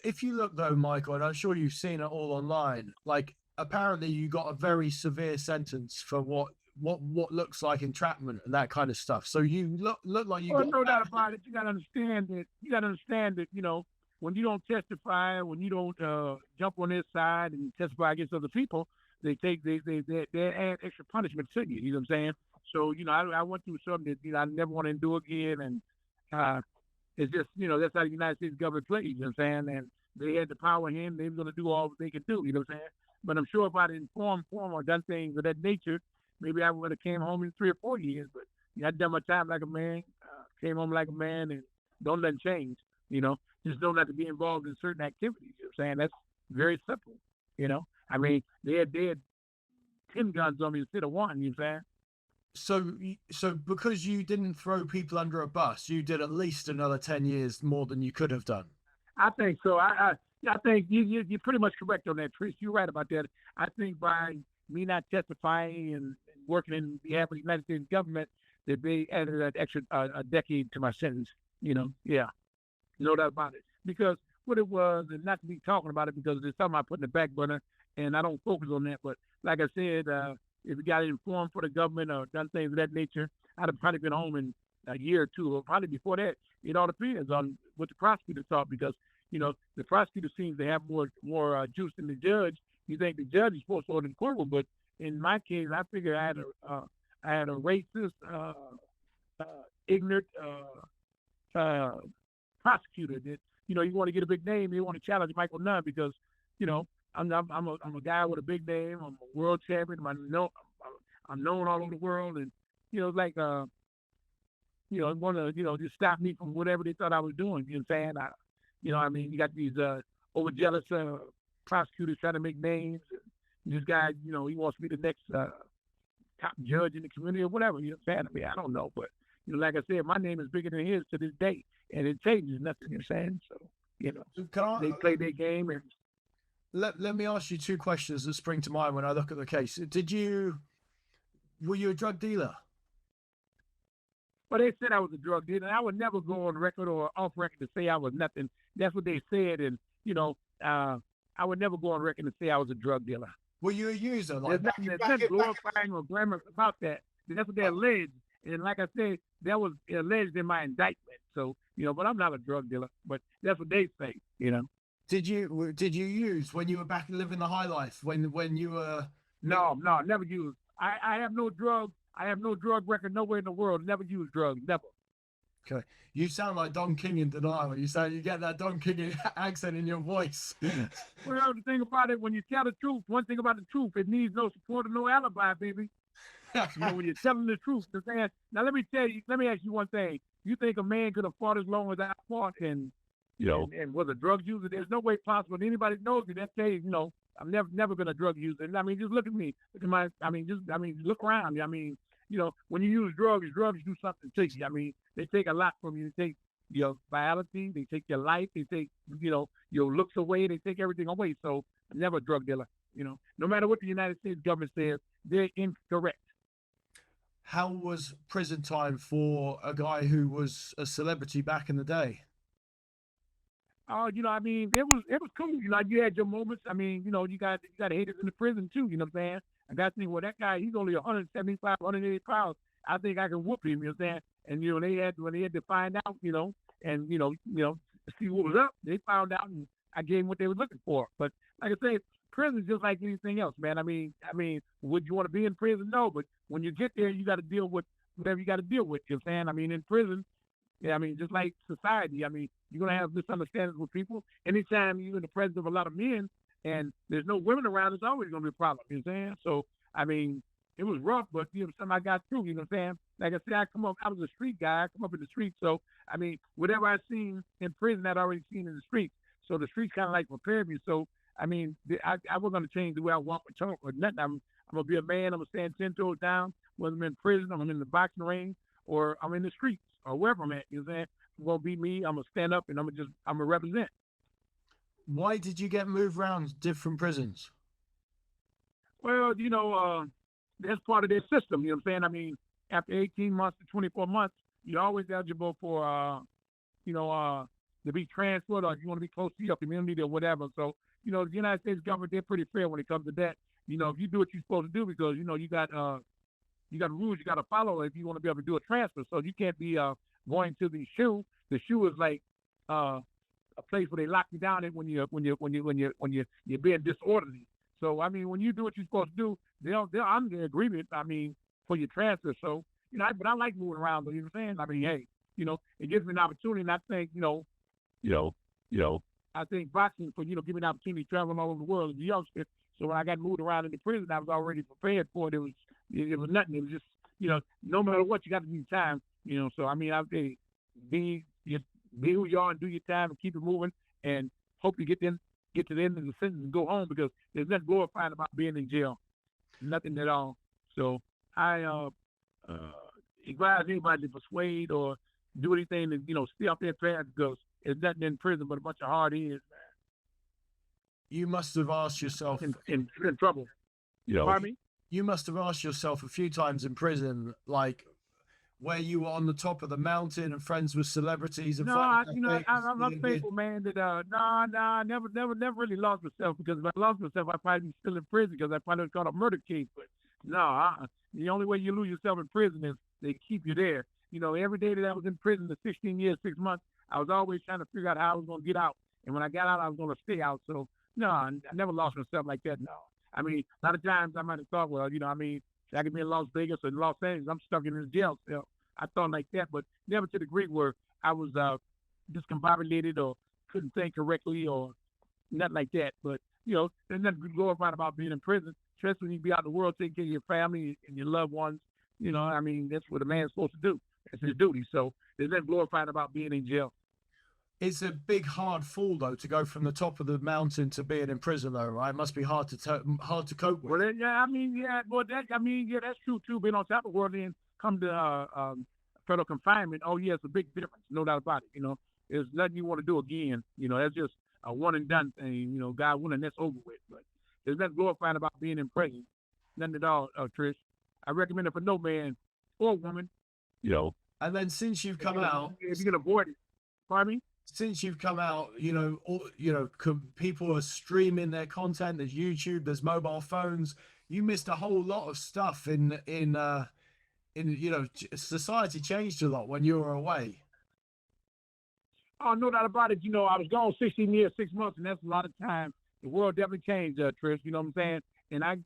if you look though, Michael, and I'm sure you've seen it all online, like apparently you got a very severe sentence for what looks like entrapment and that kind of stuff. So you look like you got no doubt about it. You gotta understand that, you know, when you don't testify, when you don't jump on their side and testify against other people, they add extra punishment to you. You know what I'm saying? So, you know, I went through something that, you know, I never want to do again. And it's just, you know, that's how the United States government plays, you know what I'm saying? And they had the power in him. They were going to do all they could do, you know what I'm saying? But I'm sure if I'd informed or done things of that nature, maybe I would have came home in 3 or 4 years. But you know, I done my time like a man, came home like a man, and don't let it change, you know? Just don't have to be involved in certain activities, you know what I'm saying? That's very simple, you know? I mean, they had 10 guns on me instead of one, you know what I'm saying? So because you didn't throw people under a bus, you did at least another 10 years more than you could have done. I think so. I think you're pretty much correct on that, Trish. You're right about that. I think by me not testifying and working in behalf of the United States government, that they added an extra a decade to my sentence. You know, yeah, no doubt about it. Because what it was, and not to be talking about it because it's something I put in the back burner, and I don't focus on that. But like I said, if we got informed for the government or done things of that nature, I'd have probably been home in a year or two, or probably before that. It all depends on what the prosecutor thought because, you know, the prosecutor seems to have more juice than the judge. You think the judge is supposed to order the courtroom, but in my case, I figure I had a racist, ignorant prosecutor that, you know, you want to get a big name, you want to challenge Michael Nunn because, you know, I'm a guy with a big name. I'm a world champion. I'm known all over the world, and you know, like you know, want to just stop me from whatever they thought I was doing. You know what I'm saying? I mean, you got these overzealous prosecutors trying to make names. And this guy, you know, he wants to be the next top judge in the community or whatever. You know what I'm saying? I mean, I don't know, but you know, like I said, my name is bigger than his to this day, and it changes nothing. You know what I'm saying? So you know, they play their game and. Let me ask you 2 questions that spring to mind when I look at the case. Were you a drug dealer? Well, they said I was a drug dealer. I would never go on record or off record to say I was nothing. That's what they said, and you know, I would never go on record to say I was a drug dealer. Were you a user? There's nothing glorifying or glamorous about that. That's what they alleged, and like I said, that was alleged in my indictment. So you know, but I'm not a drug dealer. But that's what they say. You know. Did you use when you were back living the high life? When you were No, never used. I have no drug. I have no drug record nowhere in the world. Never used drugs. Never. Okay, you sound like Don King in Denial. You get that Don King accent in your voice. Well, the thing about it, when you tell the truth, one thing about the truth, it needs no support or no alibi, baby. You know, when you're telling the truth, now let me ask you one thing. You think a man could have fought as long as I fought and and was a drug user? There's no way possible. And anybody knows me, that say, you know, I'm never been a drug user. And I mean, just look at me. Look at look around. I mean, you know, when you use drugs do something to you. I mean, they take a lot from you. They take your biology, they take your life, they take, you know, your looks away, they take everything away. So I'm never a drug dealer. You know, no matter what the United States government says, they're incorrect. How was prison time for a guy who was a celebrity back in the day? I mean, it was cool. You had your moments. I mean, you got haters in the prison too. You know what I'm saying? I got to think, well, that guy, he's only 175, 180 pounds. I think I can whoop him. You know what I'm saying? And when they had to find out, and see what was up, they found out, and I gave them what they were looking for. But like I say, prison's just like anything else, man. I mean, would you want to be in prison? No, but when you get there, you got to deal with whatever you got to deal with. You know what I'm saying? I mean, in prison, yeah, I mean, just like society, I mean, you're gonna have misunderstandings with people. Anytime you're in the presence of a lot of men and there's no women around, it's always gonna be a problem. You know what I'm saying? So, I mean, it was rough, but something I got through. You know what I'm saying? Like I said, I was a street guy. I come up in the street, so I mean, whatever I seen in prison, I'd already seen in the streets. So the streets kind of like prepared me. So I mean, I wasn't gonna change the way I walk or talk or nothing. I'm gonna be a man. I'm gonna stand 10 toes down, whether I'm in prison, I'm in the boxing ring, or I'm in the streets or wherever I'm at. You know what I'm saying? It won't be me. I'm gonna stand up and I'm gonna represent. Why did you get moved around different prisons? Well, that's part of their system. You know what I'm saying? I mean, after 18 months to 24 months, you're always eligible for, to be transferred, or if you want to be close to your community or whatever. So, the United States government, they're pretty fair when it comes to that. If you do what you're supposed to do, because you got rules you got to follow if you want to be able to do a transfer. So you can't be going to the shoe. The shoe is like a place where they lock you down in when you're being disorderly. So I mean, when you do what you're supposed to do, they'll under agreement. I mean, for your transfer. So but I like moving around. But you know what I'm saying? I mean, hey, it gives me an opportunity, and I think I think boxing for give me an opportunity to travel all over the world as a youngster. So when I got moved around in the prison, I was already prepared for it. It was nothing. It was just no matter what, you got to do time. So I mean, I say be who you are and do your time and keep it moving, and hope you get to the end of the sentence and go home, because there's nothing glorifying about being in jail, nothing at all. So I advise anybody to persuade or do anything to stay off their path, because there's nothing in prison but a bunch of hard heads, man. You must have asked yourself in trouble. Pardon me? You must have asked yourself a few times in prison, like where you were on the top of the mountain and friends with celebrities. And no, I'm thankful, man. That I never really lost myself, because if I lost myself, I'd probably be still in prison, because I probably would caught a murder case. But no, the only way you lose yourself in prison is they keep you there. Every day that I was in prison, the 16 years, 6 months, I was always trying to figure out how I was going to get out. And when I got out, I was going to stay out. So no, I never lost myself like that. No, I mean, a lot of times I might have thought, well, I could be in Las Vegas or Los Angeles, I'm stuck in this jail cell. I thought like that, but never to the degree where I was discombobulated or couldn't think correctly or nothing like that. But, there's nothing glorified about being in prison, especially when you be out in the world taking care of your family and your loved ones. I mean, that's what a man's supposed to do. It's his duty. So there's nothing glorified about being in jail. It's a big, hard fall, though, to go from the top of the mountain to being in prison, though, right? It must be hard to cope with. Well, that's true, too. Being on top of the world and come to federal confinement, oh, yeah, it's a big difference. No doubt about it. There's nothing you want to do again. That's just a one-and-done thing. God willing, that's over with. But there's nothing glorifying about being in prison. Nothing at all, Trish. I recommend it for no man or woman. And then since you've come out... If you can avoid it. Pardon me? Since you've come out, people are streaming their content. There's YouTube, there's mobile phones. You missed a whole lot of stuff in society changed a lot when you were away. Oh, no doubt about it. I was gone 16 years, 6 months, and that's a lot of time. The world definitely changed, Trish. You know what I'm saying? And I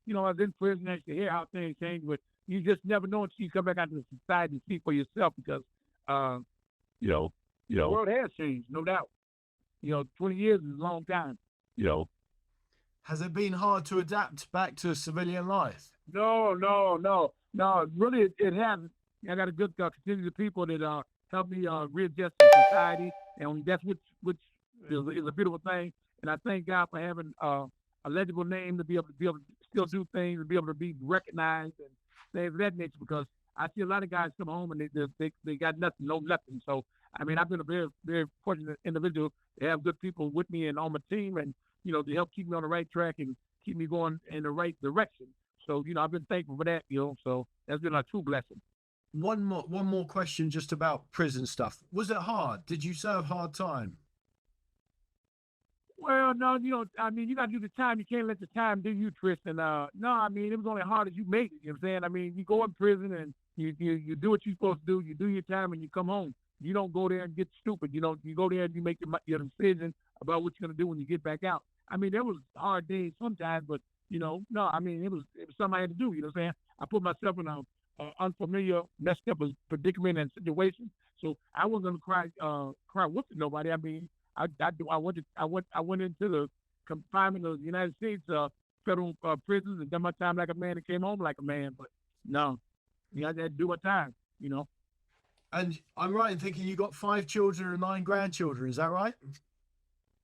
was in prison to hear how things change, but you just never know until you come back out to society and see for yourself, because the world has changed, no doubt. 20 years is a long time. Has it been hard to adapt back to civilian life? No. Really, it hasn't. I got a good community of people that help me readjust to society, and that's which is a beautiful thing. And I thank God for having a legible name to be able to still do things, and be able to be recognized and things of that nature. Because I see a lot of guys come home and they got nothing, no nothing. So I mean, I've been a very, very fortunate individual to have good people with me and on my team, and to help keep me on the right track and keep me going in the right direction. So I've been thankful for that. So that's been a true blessing. One more question, just about prison stuff. Was it hard? Did you serve hard time? Well, no, I mean, you got to do the time. You can't let the time do you, Tristan. No, I mean, it was only hard as you made it. You know what I'm saying? I mean, you go in prison and you do what you're supposed to do. You do your time and you come home. You don't go there and get stupid. You go there and you make your decision about what you're going to do when you get back out. I mean, there was hard days sometimes, but, no, I mean, it was something I had to do. You know what I'm saying? I put myself in a unfamiliar, messed up predicament and situation. So I wasn't going to cry wolf to nobody. I mean, I went into the confinement of the United States federal prisons and done my time like a man and came home like a man. But no, I had to do my time. And I'm right in thinking you got 5 children and 9 grandchildren. Is that right?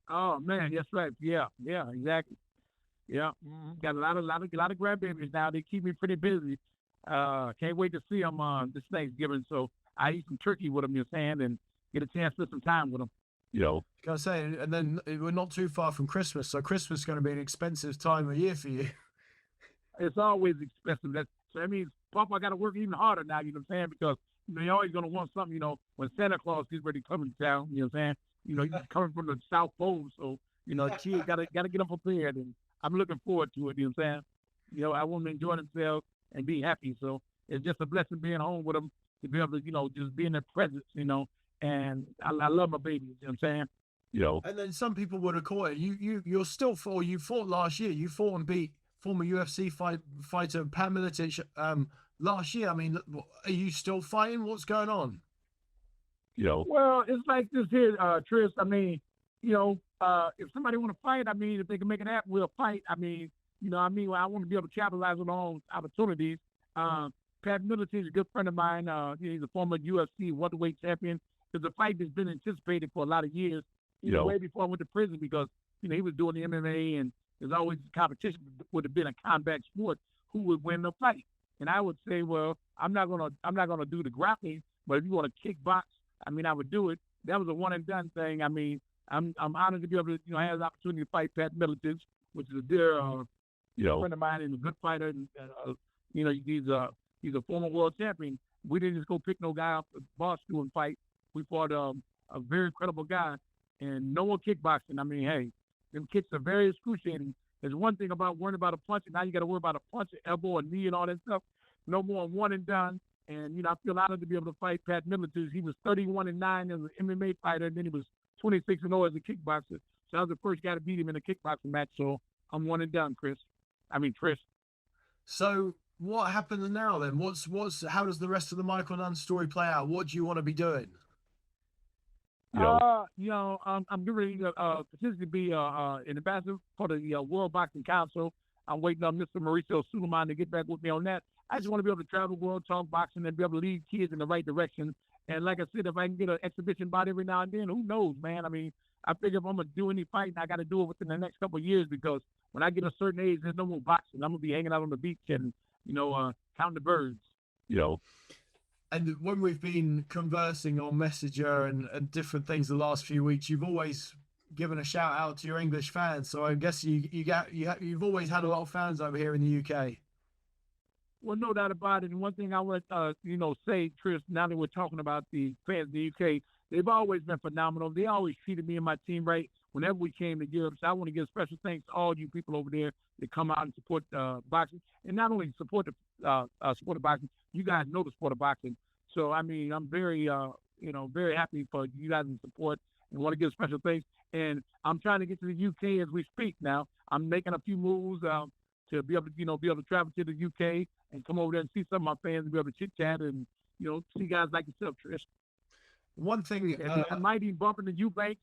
Oh man, that's right. Yeah, exactly. Yeah, got a lot of grandbabies now. They keep me pretty busy. Can't wait to see them this Thanksgiving. So I eat some turkey with them, you know what I'm saying, and get a chance to spend some time with them. Can I say, and then we're not too far from Christmas, so Christmas is going to be an expensive time of year for you. It's always expensive. So that means Papa got to work even harder now, you know what I'm saying? Because you're always going to want something, when Santa Claus is ready to come to town, you know what I'm saying? He's coming from the South Pole, so, kids got to get them prepared, and I'm looking forward to it, you know what I'm saying? I want them to enjoy themselves and be happy, so it's just a blessing being home with them, to be able to, just be in their presence, and I love my babies, you know what I'm saying? And then some people would have caught it. You're still you fought last year. You fought and beat former UFC fighter Pat Miletich last year. I mean, are you still fighting? What's going on? Well, it's like this here, Tris. I mean, if somebody want to fight, I mean, if they can make it happen, we'll fight. I mean, I want to be able to capitalize on all opportunities. Pat Miletich is a good friend of mine. He's a former UFC welterweight champion. It's a fight that's been anticipated for a lot of years, way before I went to prison, because he was doing the MMA, and there's always competition. Would have been a combat sport, who would win the fight? And I would say, well, I'm not gonna do the grappling, but if you want to kickbox, I mean, I would do it. That was a one and done thing. I mean, I'm honored to be able to have the opportunity to fight Pat Miletich, which is a dear friend of mine and a good fighter. And he's a former world champion. We didn't just go pick no guy off the bar stool and fight. We fought a very credible guy, and no more kickboxing. I mean, hey, them kicks are very excruciating. There's one thing about worrying about a punch, and now you got to worry about a punch, an elbow, a knee, and all that stuff. No more one and done. And I feel honored to be able to fight Pat Miletich. He was 31-9 as an MMA fighter, and then he was 26-0 as a kickboxer. So I was the first guy to beat him in a kickboxing match. So I'm one and done, Tris. So what happens now then? How does the rest of the Michael Nunn story play out? What do you want to be doing? I'm getting ready to potentially be an ambassador for the World Boxing Council. I'm waiting on Mr. Mauricio Suleiman to get back with me on that. I just want to be able to travel the world, talk boxing, and be able to lead kids in the right direction. And like I said, if I can get an exhibition bout every now and then, who knows, man? I mean, I figure if I'm going to do any fighting, I got to do it within the next couple of years, because when I get a certain age, there's no more boxing. I'm going to be hanging out on the beach and, counting the birds. And when we've been conversing on Messenger and different things the last few weeks, you've always given a shout out to your English fans. So I guess you've always had a lot of fans over here in the UK. Well, no doubt about it. And one thing I want to, say, Tris, now that we're talking about the fans in the UK, they've always been phenomenal. They always treated me and my team right whenever we came to Europe. So I want to give special thanks to all you people over there that come out and support boxing. And not only support the sport of boxing, you guys know the sport of boxing. So, I mean, I'm very, very happy for you guys' support and want to give special thanks. And I'm trying to get to the UK as we speak now. I'm making a few moves to be able to travel to the UK and come over there and see some of my fans and be able to chit-chat and, see guys like yourself, Trish. One thing... I might even bump into Eubank.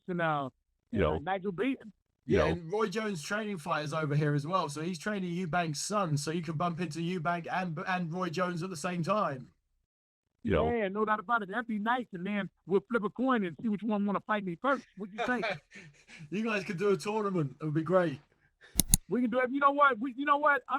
And Nigel Benn. Yeah, and Roy Jones training fighters over here as well. So he's training Eubank's son, so you can bump into Eubank and Roy Jones at the same time. Yeah, no doubt about it. That'd be nice, and then we'll flip a coin and see which one want to fight me first. What do you think? You guys could do a tournament. It would be great. We can do it. You know what?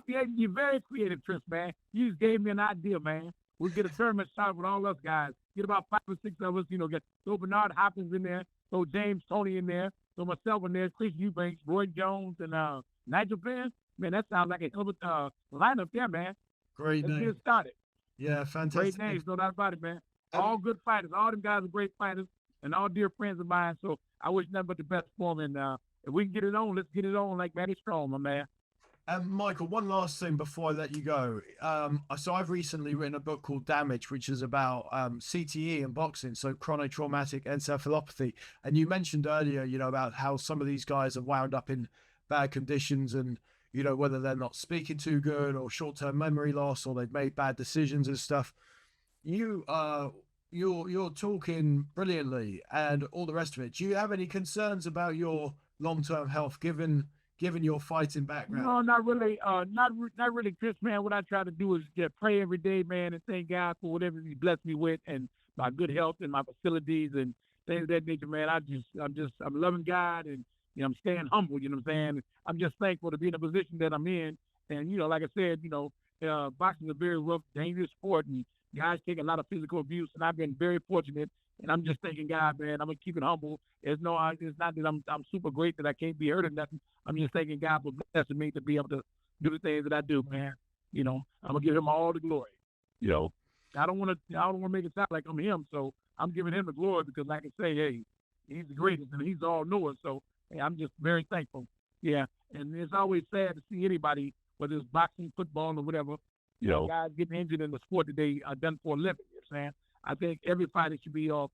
You're very creative, Tris, man. You just gave me an idea, man. We'll get a tournament started with all us guys. Get about 5 or 6 of us, get throw Bernard Hopkins in there, throw James Toney in there, throw myself in there, Chris Eubank, Roy Jones, and Nigel Benn. Man, that sounds like a hell of a lineup there, man. Great name. Let's get started. Yeah, fantastic. Great names, no doubt about it, man. All good fighters. All them guys are great fighters. and all dear friends of mine. So I wish nothing but the best for him. And if we can get it on, let's get it on like Matty Strong, my man. Michael, one last thing before I let you go. So I've recently written a book called Damage, which is about CTE and boxing, so chronic traumatic encephalopathy. And you mentioned earlier, about how some of these guys have wound up in bad conditions, and whether they're not speaking too good or short-term memory loss, or they've made bad decisions and stuff. You're talking brilliantly and all the rest of it. Do you have any concerns about your long-term health, given your fighting background? No, not really. Not really, Chris, man. What I try to do is just pray every day, man, and thank God for whatever He blessed me with, and my good health and my facilities and things of that nature, man. I'm loving God, and I'm staying humble. You know what I'm saying? I'm just thankful to be in the position that I'm in, and like I said, boxing is a very rough, dangerous sport, and guys take a lot of physical abuse, and I've been very fortunate. And I'm just thanking God, man. I'm gonna keep it humble. It's not that I'm super great that I can't be hurt or nothing. I'm just thanking God for blessing me to be able to do the things that I do, man. I'm gonna give Him all the glory. I don't want to make it sound like I'm Him, so I'm giving Him the glory because, like I say, hey, He's the greatest and He's all knowing. So hey, I'm just very thankful. Yeah, and it's always sad to see anybody, whether it's boxing, football, or whatever, guys getting injured in the sport that they are done for a living. You know what I'm saying? I think every fighter should be able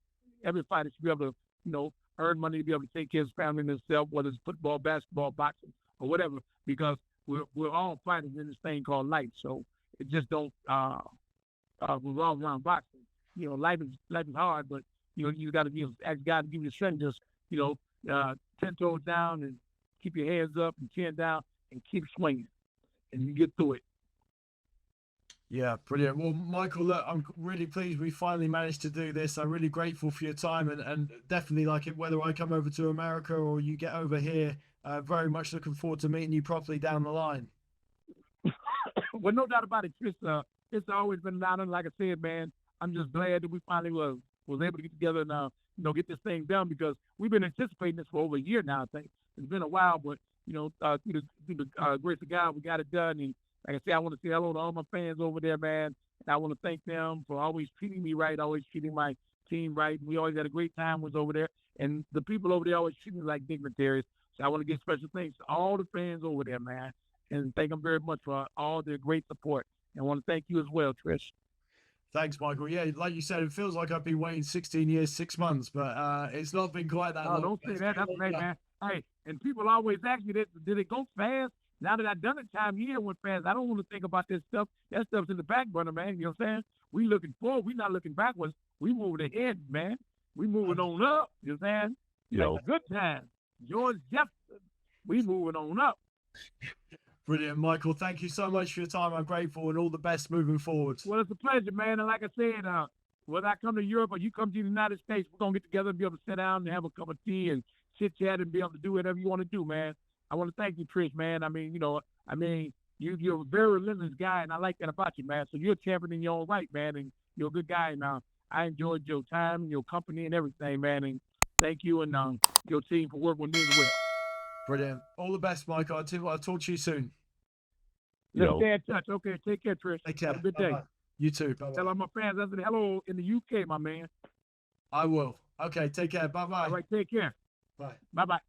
to, earn money to be able to take care of his family and himself, whether it's football, basketball, boxing, or whatever, because we're all fighters in this thing called life. So it just don't revolve around boxing. Life is hard, but you got to ask God to give you the strength, just 10 toes down and keep your hands up and chin down and keep swinging, and you get through it. Yeah, brilliant. Well, Michael, look, I'm really pleased we finally managed to do this. I'm really grateful for your time, and definitely like it, whether I come over to America or you get over here. Very much looking forward to meeting you properly down the line. Well, no doubt about it, Chris. It's always been an honor. Like I said, man, I'm just glad that we finally was able to get together and get this thing done, because we've been anticipating this for over a year now. I think it's been a while, but through the grace of God, we got it done. And like I said, I want to say hello to all my fans over there, man. And I want to thank them for always treating me right, always treating my team right. We always had a great time was over there. And the people over there always treat me like dignitaries. So I want to give special thanks to all the fans over there, man. And thank them very much for all their great support. And I want to thank you as well, Trish. Thanks, Michael. Yeah, like you said, it feels like I've been waiting 16 years, 6 months, but it's not been quite that long. Don't say that. That's great, man. Hey, and people always ask me, did it go fast? Now that I've done it, time year went fast. I don't want to think about this stuff. That stuff's in the back burner, man. You know what I'm saying? We looking forward. We not looking backwards. We moving ahead, man. We moving on up. You know what I'm saying? Like a good time. George Jefferson. We moving on up. Brilliant, Michael. Thank you so much for your time. I'm grateful, and all the best moving forward. Well, it's a pleasure, man. And like I said, whether I come to Europe or you come to the United States, we're going to get together and be able to sit down and have a cup of tea and chit-chat and be able to do whatever you want to do, man. I want to thank you, Trish, man. I mean, you're a very relentless guy, and I like that about you, man. So you're a champion in your own right, man, and you're a good guy. And I enjoyed your time and your company and everything, man. And thank you and your team for working with me as well. Brilliant. All the best, Michael. I'll talk to you soon. Let's stay in touch. Okay, take care, Trish. Take care. Have a good day. Bye-bye. You too. Bye-bye. Tell all my fans I said hello in the UK, my man. I will. Okay, take care. Bye-bye. All right, take care. Bye. Bye-bye.